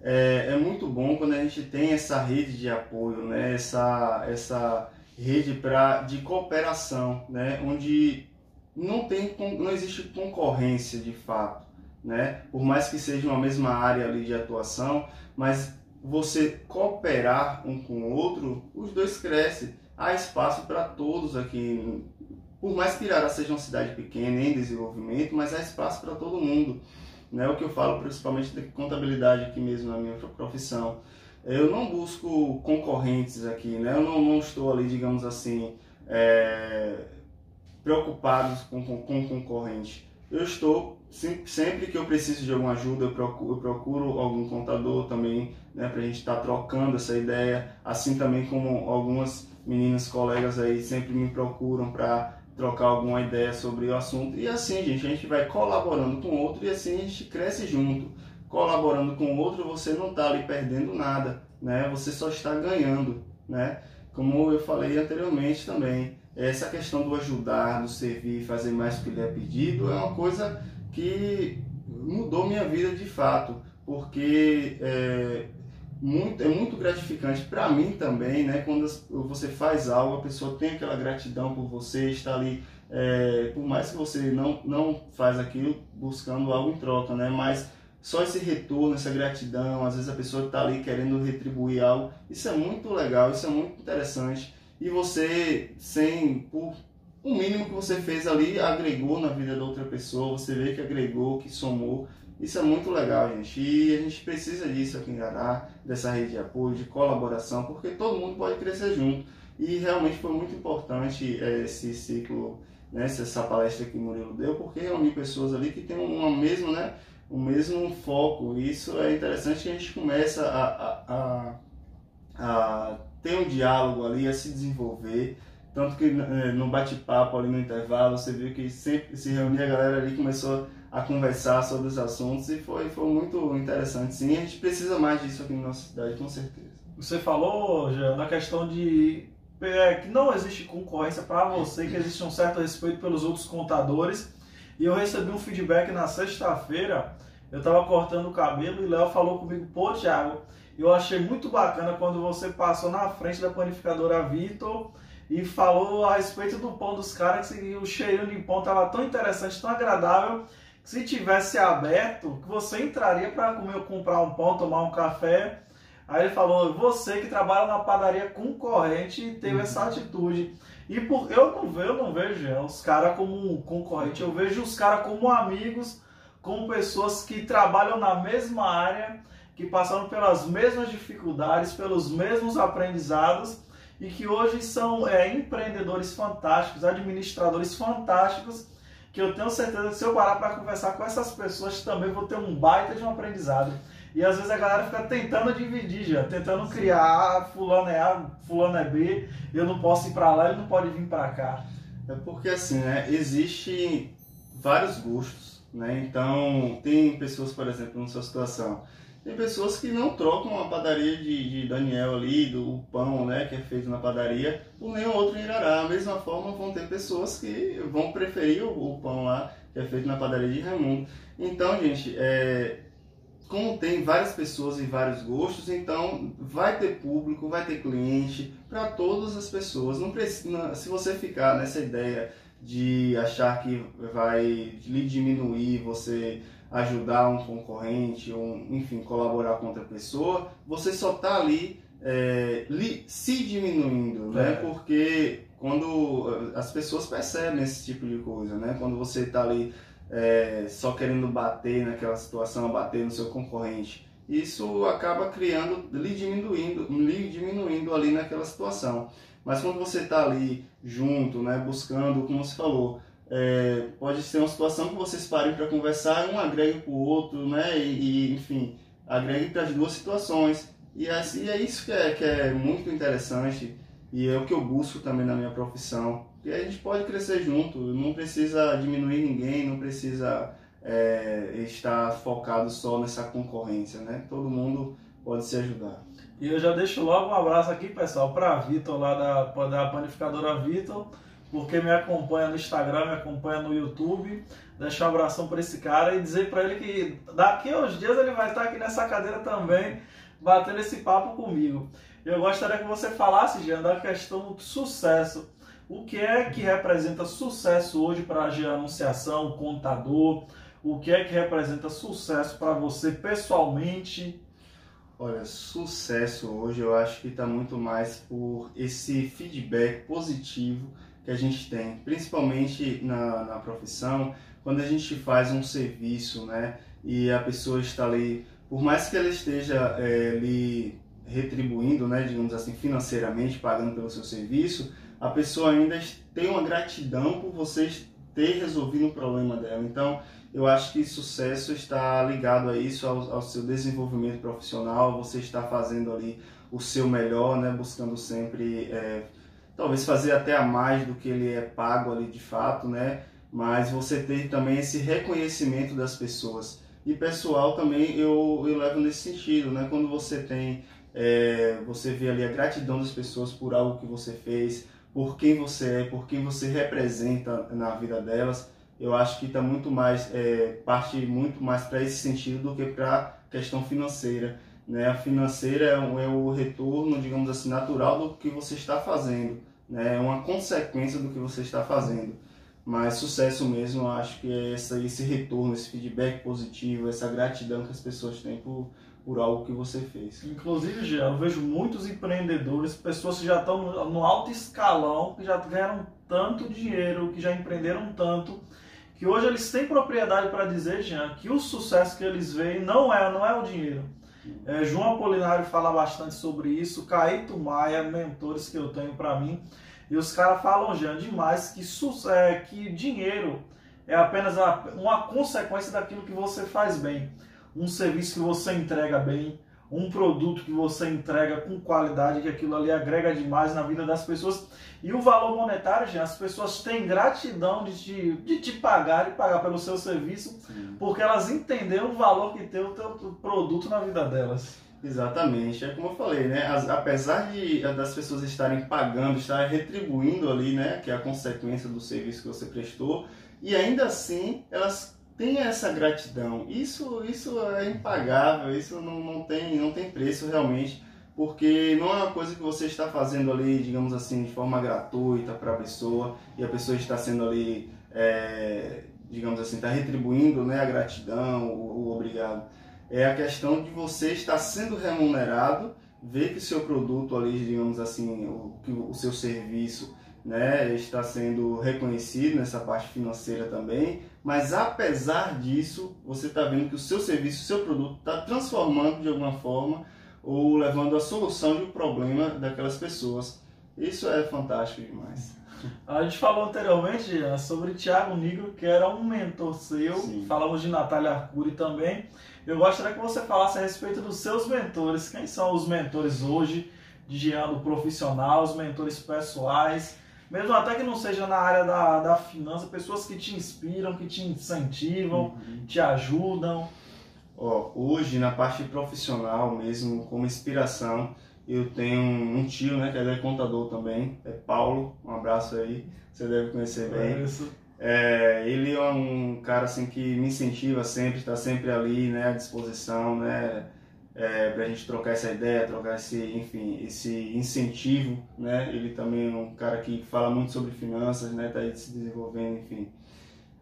é muito bom quando a gente tem essa rede de apoio, né, essa rede de cooperação, né, onde não existe concorrência de fato, né, por mais que seja uma mesma área ali de atuação, mas você cooperar um com o outro, os dois crescem. Há espaço para todos aqui por mais que Irará seja uma cidade pequena, em desenvolvimento, mas há espaço para todo mundo. Né? O que eu falo principalmente de contabilidade aqui mesmo na minha profissão. Eu não busco concorrentes aqui, né? Eu não estou ali, digamos assim, preocupado com concorrente. Eu estou, sempre que eu preciso de alguma ajuda, eu procuro algum contador também, né? Para a gente estar trocando essa ideia, assim também como algumas meninas colegas aí sempre me procuram para trocar alguma ideia sobre o assunto. E assim, gente, a gente vai colaborando com o outro e assim a gente cresce junto. Colaborando com o outro, você não está ali perdendo nada, né? Você só está ganhando, né? Como eu falei anteriormente também, essa questão do ajudar, do servir, fazer mais do que lhe é pedido, é uma coisa que mudou minha vida de fato, porque é muito gratificante para mim também, né? Quando você faz algo, a pessoa tem aquela gratidão por você, está ali, por mais que você não faz aquilo buscando algo em troca, né? Mas só esse retorno, essa gratidão, às vezes a pessoa está ali querendo retribuir algo, isso é muito legal, isso é muito interessante. E você, por o mínimo que você fez ali, agregou na vida da outra pessoa, você vê que agregou, que somou. Isso é muito legal, gente. E a gente precisa disso aqui em Irará, dessa rede de apoio, de colaboração, porque todo mundo pode crescer junto. E realmente foi muito importante esse ciclo, né, essa palestra que o Murilo deu, porque reunir pessoas ali que têm uma mesma, né, o mesmo foco. E isso é interessante que a gente começa a ter um diálogo ali, a se desenvolver. Tanto que no bate-papo ali no intervalo, você viu que sempre se reunia a galera ali, começou a conversar sobre os assuntos e foi muito interessante. Sim, a gente precisa mais disso aqui na nossa cidade, com certeza. Você falou, Jean, na questão de que não existe concorrência para você, que existe um certo respeito pelos outros contadores. E eu recebi um feedback na sexta-feira, eu estava cortando o cabelo e Léo falou comigo, pô, Thiago, eu achei muito bacana quando você passou na frente da panificadora Vitor e falou a respeito do pão dos caras, que o cheirinho de pão estava tão interessante, tão agradável, que se tivesse aberto, que você entraria para comprar um pão, tomar um café. Aí ele falou, você que trabalha na padaria concorrente teve essa atitude. E eu não vejo os caras como concorrente, eu vejo os caras como amigos, como pessoas que trabalham na mesma área, que passaram pelas mesmas dificuldades, pelos mesmos aprendizados e que hoje são empreendedores fantásticos, administradores fantásticos, que eu tenho certeza que se eu parar para conversar com essas pessoas também vou ter um baita de um aprendizado. E às vezes a galera fica tentando dividir já, tentando criar, fulano é A, fulano é B, eu não posso ir para lá, ele não pode vir para cá. É porque assim, né, existem vários gostos, né? Então tem pessoas, por exemplo, na sua situação, tem pessoas que não trocam a padaria de Daniel ali, do pão, né, que é feito na padaria, por nenhum outro em Irará. Da mesma forma, vão ter pessoas que vão preferir o pão lá, que é feito na padaria de Raimundo. Então, gente, como tem várias pessoas e vários gostos, então vai ter público, vai ter cliente para todas as pessoas. Não precisa, se você ficar nessa ideia de achar que vai lhe diminuir, você ajudar um concorrente, enfim, colaborar com outra pessoa, você só está ali se diminuindo, né? Porque quando as pessoas percebem esse tipo de coisa, né? Quando você está ali só querendo bater naquela situação, bater no seu concorrente, isso acaba lhe diminuindo ali naquela situação. Mas quando você está ali junto, né, buscando, como você falou, pode ser uma situação que vocês parem para conversar, um agregue para o outro, né, enfim, agregue para as duas situações. E assim, é isso que é muito interessante e é o que eu busco também na minha profissão. E a gente pode crescer junto, não precisa diminuir ninguém, não precisa estar focado só nessa concorrência, né? Todo mundo pode se ajudar. E eu já deixo logo um abraço aqui, pessoal, para Vitor lá da panificadora Vitor, porque me acompanha no Instagram, me acompanha no YouTube. Deixar um abração para esse cara e dizer para ele que daqui a uns dias ele vai estar aqui nessa cadeira também, batendo esse papo comigo. Eu gostaria que você falasse, Jean, da questão do sucesso. O que é que representa sucesso hoje para a Anunciação, o contador? O que é que representa sucesso para você pessoalmente? Olha, sucesso hoje eu acho que está muito mais por esse feedback positivo que a gente tem, principalmente na profissão, quando a gente faz um serviço, né, e a pessoa está ali, por mais que ela esteja lhe retribuindo, né, digamos assim, financeiramente, pagando pelo seu serviço, a pessoa ainda tem uma gratidão por você ter resolvido o problema dela. Então, eu acho que sucesso está ligado a isso, ao seu desenvolvimento profissional, você está fazendo ali o seu melhor, né, buscando sempre, talvez fazer até a mais do que ele é pago ali de fato, né, mas você ter também esse reconhecimento das pessoas. E pessoal também eu levo nesse sentido, né, quando você tem, você vê ali a gratidão das pessoas por algo que você fez, por quem você é, por quem você representa na vida delas, eu acho que está muito mais, parte muito mais para esse sentido do que para a questão financeira, né? A financeira é o retorno, digamos assim, natural do que você está fazendo, né? É uma consequência do que você está fazendo. Mas sucesso mesmo, eu acho que é esse retorno, esse feedback positivo, essa gratidão que as pessoas têm por algo que você fez. Inclusive, Jean, eu vejo muitos empreendedores, pessoas que já estão no alto escalão, que já ganharam tanto dinheiro, que já empreenderam tanto, que hoje eles têm propriedade para dizer, Jean, que o sucesso que eles veem não é o dinheiro. João Apolinário fala bastante sobre isso, Caíto Maia, mentores que eu tenho para mim, e os caras falam, Jean, demais que dinheiro é apenas uma consequência daquilo que você faz bem. Um serviço que você entrega bem, um produto que você entrega com qualidade, que aquilo ali agrega demais na vida das pessoas. E o valor monetário, Jean, as pessoas têm gratidão de te pagar e pagar pelo seu serviço, sim, porque elas entenderam o valor que tem o teu produto na vida delas. Exatamente, é como eu falei, né? Apesar das pessoas estarem pagando, estarem retribuindo ali, né? Que é a consequência do serviço que você prestou, e ainda assim elas têm essa gratidão. Isso é impagável, isso não tem preço realmente, porque não é uma coisa que você está fazendo ali, digamos assim, de forma gratuita para a pessoa, e a pessoa está sendo ali, digamos assim, está retribuindo, né, a gratidão, o obrigado. É a questão de você estar sendo remunerado, ver que o seu produto ali, digamos assim, o seu serviço, né, está sendo reconhecido nessa parte financeira também, mas apesar disso, você está vendo que o seu serviço, o seu produto está transformando de alguma forma ou levando à solução de um problema daquelas pessoas. Isso é fantástico demais. A gente falou anteriormente sobre Thiago Nigro, que era um mentor seu. Sim. Falamos de Natália Arcuri também. Eu gostaria que você falasse a respeito dos seus mentores. Quem são os mentores hoje de Jean do profissional, os mentores pessoais, mesmo até que não seja na área da finança, pessoas que te inspiram, que te incentivam, te ajudam. Hoje, na parte profissional mesmo, como inspiração, eu tenho um tio, né, que ele é contador também, é Paulo, um abraço aí, você deve conhecer bem. Ele é um cara assim que me incentiva sempre, está sempre ali, né, à disposição, né, para a gente trocar essa ideia, trocar esse incentivo, né. Ele também é um cara que fala muito sobre finanças, né, está aí se desenvolvendo, enfim.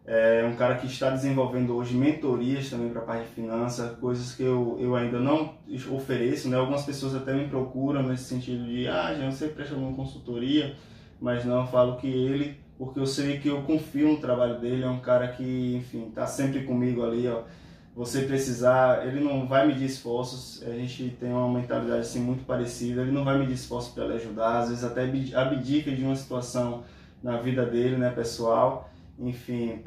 É um cara que está desenvolvendo hoje mentorias também para a parte de finanças, coisas que eu ainda não ofereço, né? Algumas pessoas até me procuram nesse sentido de, já você presta uma consultoria, mas não, eu falo que ele, porque eu sei que eu confio no trabalho dele, é um cara que, enfim, está sempre comigo ali, ó. Você precisar, ele não vai medir esforços, a gente tem uma mentalidade assim muito parecida, ele não vai medir esforços para lhe ajudar, às vezes até abdica de uma situação na vida dele, né, pessoal, enfim,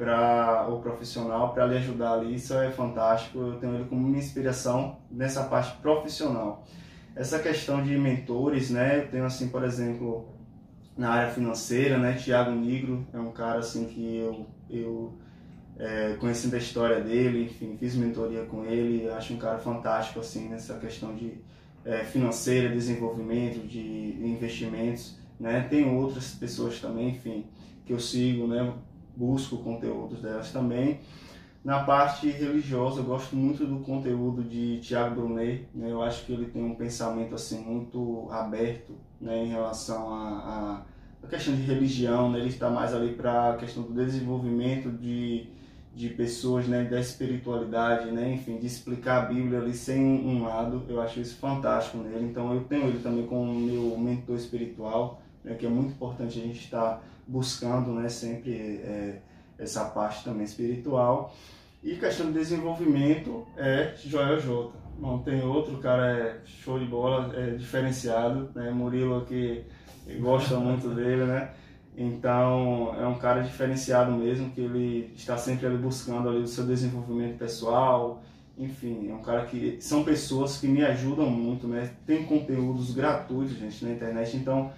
o profissional, para lhe ajudar ali. Isso é fantástico, eu tenho ele como minha inspiração nessa parte profissional. Essa questão de mentores, né, eu tenho assim, por exemplo, na área financeira, né, Thiago Nigro é um cara assim que eu conhecendo a história dele, enfim, fiz mentoria com ele, acho um cara fantástico assim nessa questão de financeira, desenvolvimento, de investimentos, né, tem outras pessoas também, enfim, que eu sigo, né, busco conteúdos delas também. Na parte religiosa, eu gosto muito do conteúdo de Tiago Brunet, né? Eu acho que ele tem um pensamento assim muito aberto, né, em relação a questão de religião, né? Ele está mais ali para a questão do desenvolvimento de pessoas, né, da espiritualidade, né, enfim, de explicar a Bíblia ali sem um lado. Eu acho isso fantástico nele, então eu tenho ele também como meu mentor espiritual. né, que é muito importante a gente estar buscando, né, sempre essa parte também espiritual. E questão de desenvolvimento é Joel J. Não tem outro, cara é show de bola, é diferenciado, né? Murilo aqui gosta muito dele, né? Então é um cara diferenciado mesmo, que ele está sempre ali buscando ali o seu desenvolvimento pessoal. Enfim, é um cara que são pessoas que me ajudam muito, né? Tem conteúdos gratuitos, gente, na internet, então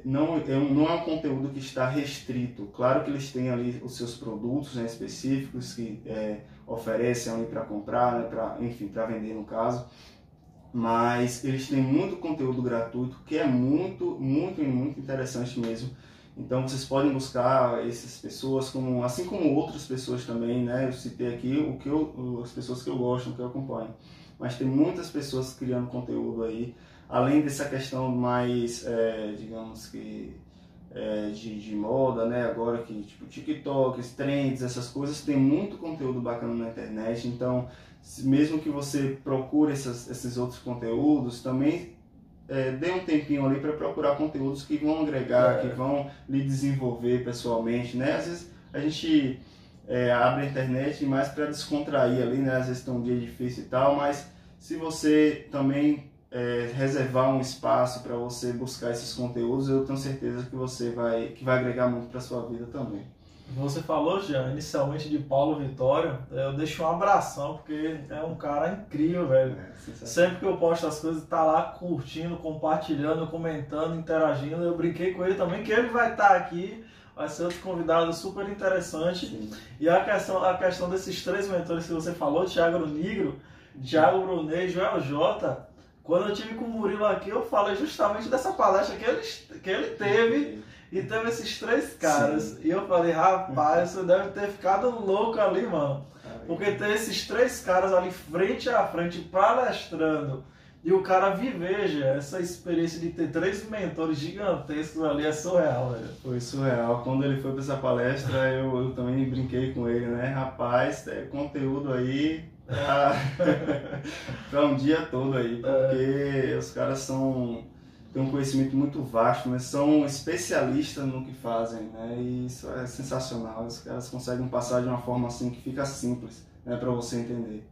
não é um conteúdo que está restrito. Claro que eles têm ali os seus produtos, né, específicos que oferecem ali para comprar, né, para vender no caso, mas eles têm muito conteúdo gratuito que é muito, muito, muito interessante mesmo. Então vocês podem buscar essas pessoas, assim como outras pessoas também, né? Eu citei aqui as pessoas que eu gosto, que eu acompanho, mas tem muitas pessoas criando conteúdo aí. Além dessa questão mais, digamos que, de moda, né? Agora que, tipo, TikTok, trends, essas coisas, tem muito conteúdo bacana na internet. Então, mesmo que você procure esses outros conteúdos, também dê um tempinho ali para procurar conteúdos que vão agregar, que vão lhe desenvolver pessoalmente, né? Às vezes a gente abre a internet mais para descontrair ali, né? Às vezes tem um dia difícil e tal, mas se você também reservar um espaço para você buscar esses conteúdos, eu tenho certeza que que vai agregar muito para sua vida também. Você falou já inicialmente de Paulo Vitório, eu deixo um abração, porque é um cara incrível, velho. Sempre que eu posto as coisas, tá lá curtindo, compartilhando, comentando, interagindo. Eu brinquei com ele também, que ele vai estar aqui, vai ser outro convidado super interessante. Sim. E a questão desses 3 mentores que você falou, Thiago Nigro, Thiago Brunet e Joel J. Quando eu tive com o Murilo aqui, eu falei justamente dessa palestra que ele teve, e teve esses 3 caras. Sim. E eu falei, rapaz, você deve ter ficado louco ali, mano. Porque ter esses 3 caras ali frente a frente, palestrando, e o cara viver já essa experiência de ter 3 mentores gigantescos ali, é surreal, velho. Foi surreal. Quando ele foi para essa palestra, eu também brinquei com ele, né? Rapaz, conteúdo aí para um dia todo aí, porque os caras têm um conhecimento muito vasto, né? São especialistas no que fazem, né? E isso é sensacional. Os caras conseguem passar de uma forma assim que fica simples, né, para você entender.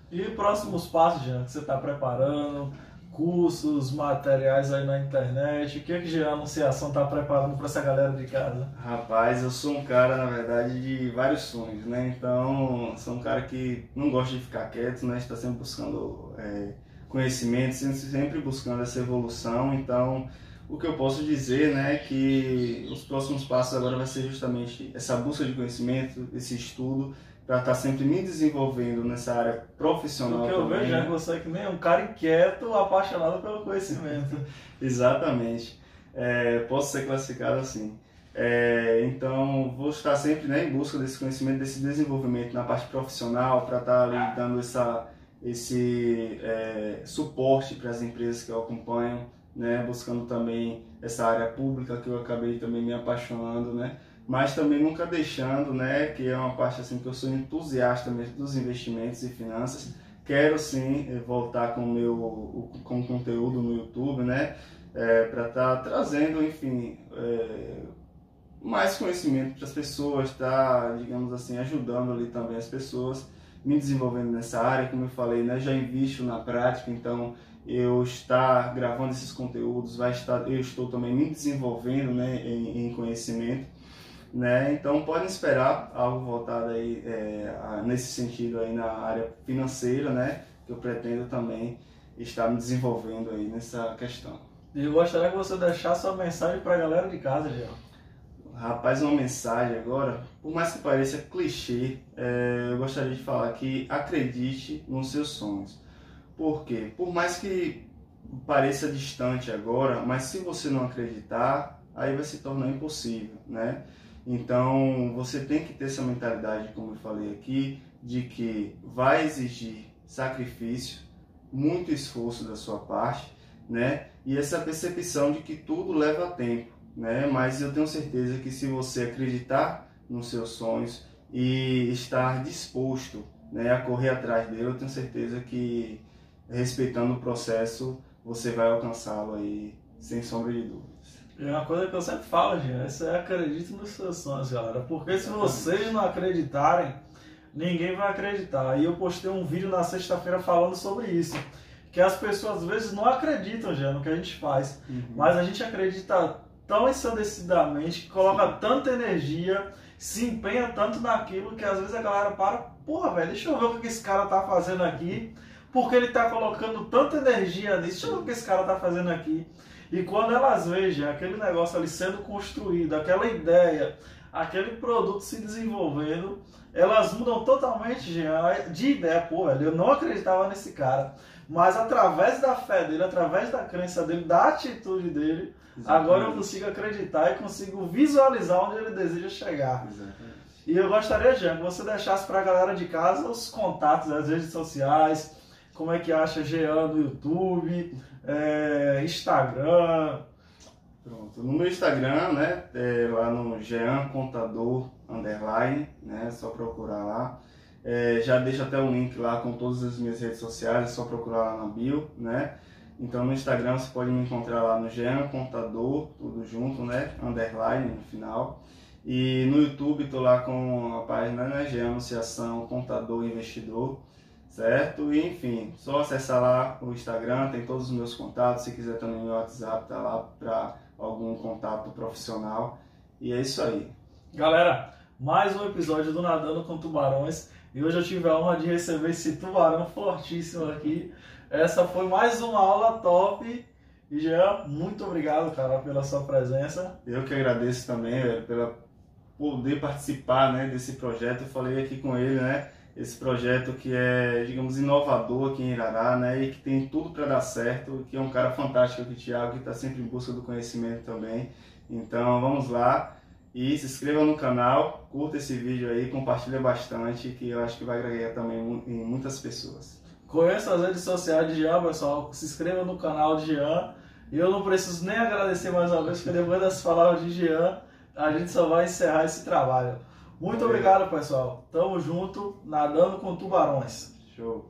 E próximos passos, Jean, que você está preparando? Cursos, materiais aí na internet, o que é que Jean Anunciação está preparando para essa galera de casa? Rapaz, eu sou um cara, na verdade, de vários sonhos, né? Então, sou um cara que não gosta de ficar quieto, né? Está sempre buscando conhecimento, sempre buscando essa evolução. Então, o que eu posso dizer, né, é que os próximos passos agora vai ser justamente essa busca de conhecimento, esse estudo, para estar sempre me desenvolvendo nessa área profissional. O que eu também, vejo é que você é que nem um cara inquieto, apaixonado pelo conhecimento. Exatamente. Posso ser classificado assim. Então, vou estar sempre, né, em busca desse conhecimento, desse desenvolvimento na parte profissional, para estar ali dando esse suporte para as empresas que eu acompanho, né, buscando também essa área pública que eu acabei também me apaixonando, né, mas também nunca deixando, né, que é uma parte assim que eu sou entusiasta mesmo dos investimentos e finanças. Quero sim voltar com conteúdo no YouTube, né, para estar trazendo, enfim, mais conhecimento para as pessoas, digamos assim, ajudando ali também as pessoas, me desenvolvendo nessa área, como eu falei, né, já invisto na prática, então eu estar gravando esses conteúdos, eu estou também me desenvolvendo, né, em conhecimento, né, então podem esperar algo voltado aí nesse sentido aí na área financeira, né, que eu pretendo também estar me desenvolvendo aí nessa questão. E eu gostaria que você deixasse sua mensagem para a galera de casa, Jean. Rapaz, uma mensagem agora, por mais que pareça clichê, eu gostaria de falar que acredite nos seus sonhos. Por quê? Por mais que pareça distante agora, mas se você não acreditar, aí vai se tornar impossível, né? Então, você tem que ter essa mentalidade, como eu falei aqui, de que vai exigir sacrifício, muito esforço da sua parte, né? E essa percepção de que tudo leva tempo, né? Mas eu tenho certeza que se você acreditar nos seus sonhos e estar disposto, né, a correr atrás dele, eu tenho certeza que, respeitando o processo, você vai alcançá-lo aí, sem sombra de dúvidas. É uma coisa que eu sempre falo, gente, isso é acredite nos seus sonhos, galera. Porque se vocês não acreditarem, ninguém vai acreditar. E eu postei um vídeo na sexta-feira falando sobre isso. Que as pessoas às vezes não acreditam já no que a gente faz. Mas a gente acredita tão ensandecidamente, que coloca tanta energia, se empenha tanto naquilo, que às vezes a galera para, porra, velho, deixa eu ver o que esse cara tá fazendo aqui. Porque ele tá colocando tanta energia nisso, deixa eu ver o que esse cara tá fazendo aqui. E quando elas vejam aquele negócio ali sendo construído, aquela ideia, aquele produto se desenvolvendo, elas mudam totalmente de ideia. Pô, velho, eu não acreditava nesse cara. Mas através da fé dele, através da crença dele, da atitude dele, exatamente, agora eu consigo acreditar e consigo visualizar onde ele deseja chegar. Exatamente. E eu gostaria, Jean, que você deixasse para a galera de casa os contatos, as redes sociais, como é que acha Jean no YouTube, Instagram. Pronto, no meu Instagram, né, lá no Jean Contador _, né, só procurar lá. Já deixo até um link lá com todas as minhas redes sociais, é só procurar lá na bio, né. Então no Instagram você pode me encontrar lá no Jean Contador, tudo junto, né, _ no final. E no YouTube estou lá com a página, né, Jean Anunciação Contador Investidor, certo? E enfim, só acessar lá o Instagram, tem todos os meus contatos, se quiser também meu WhatsApp tá lá para algum contato profissional. E é isso aí. Galera, mais um episódio do Nadando com Tubarões. E hoje eu tive a honra de receber esse tubarão fortíssimo aqui. Essa foi mais uma aula top. E Jean, muito obrigado, cara, pela sua presença. Eu que agradeço também, velho, pela poder participar, né, desse projeto. Eu falei aqui com ele, né, esse projeto que é, digamos, inovador aqui em Irará, né, e que tem tudo para dar certo, que é um cara fantástico aqui, Thiago, que está sempre em busca do conhecimento também. Então vamos lá e se inscreva no canal, curta esse vídeo aí, compartilha bastante, que eu acho que vai agregar também em muitas pessoas. Conheça as redes sociais de Jean, pessoal, se inscreva no canal de Jean. E eu não preciso nem agradecer mais uma vez, porque depois das palavras de Jean, a gente só vai encerrar esse trabalho. Muito obrigado, pessoal. Tamo junto, nadando com tubarões. Show.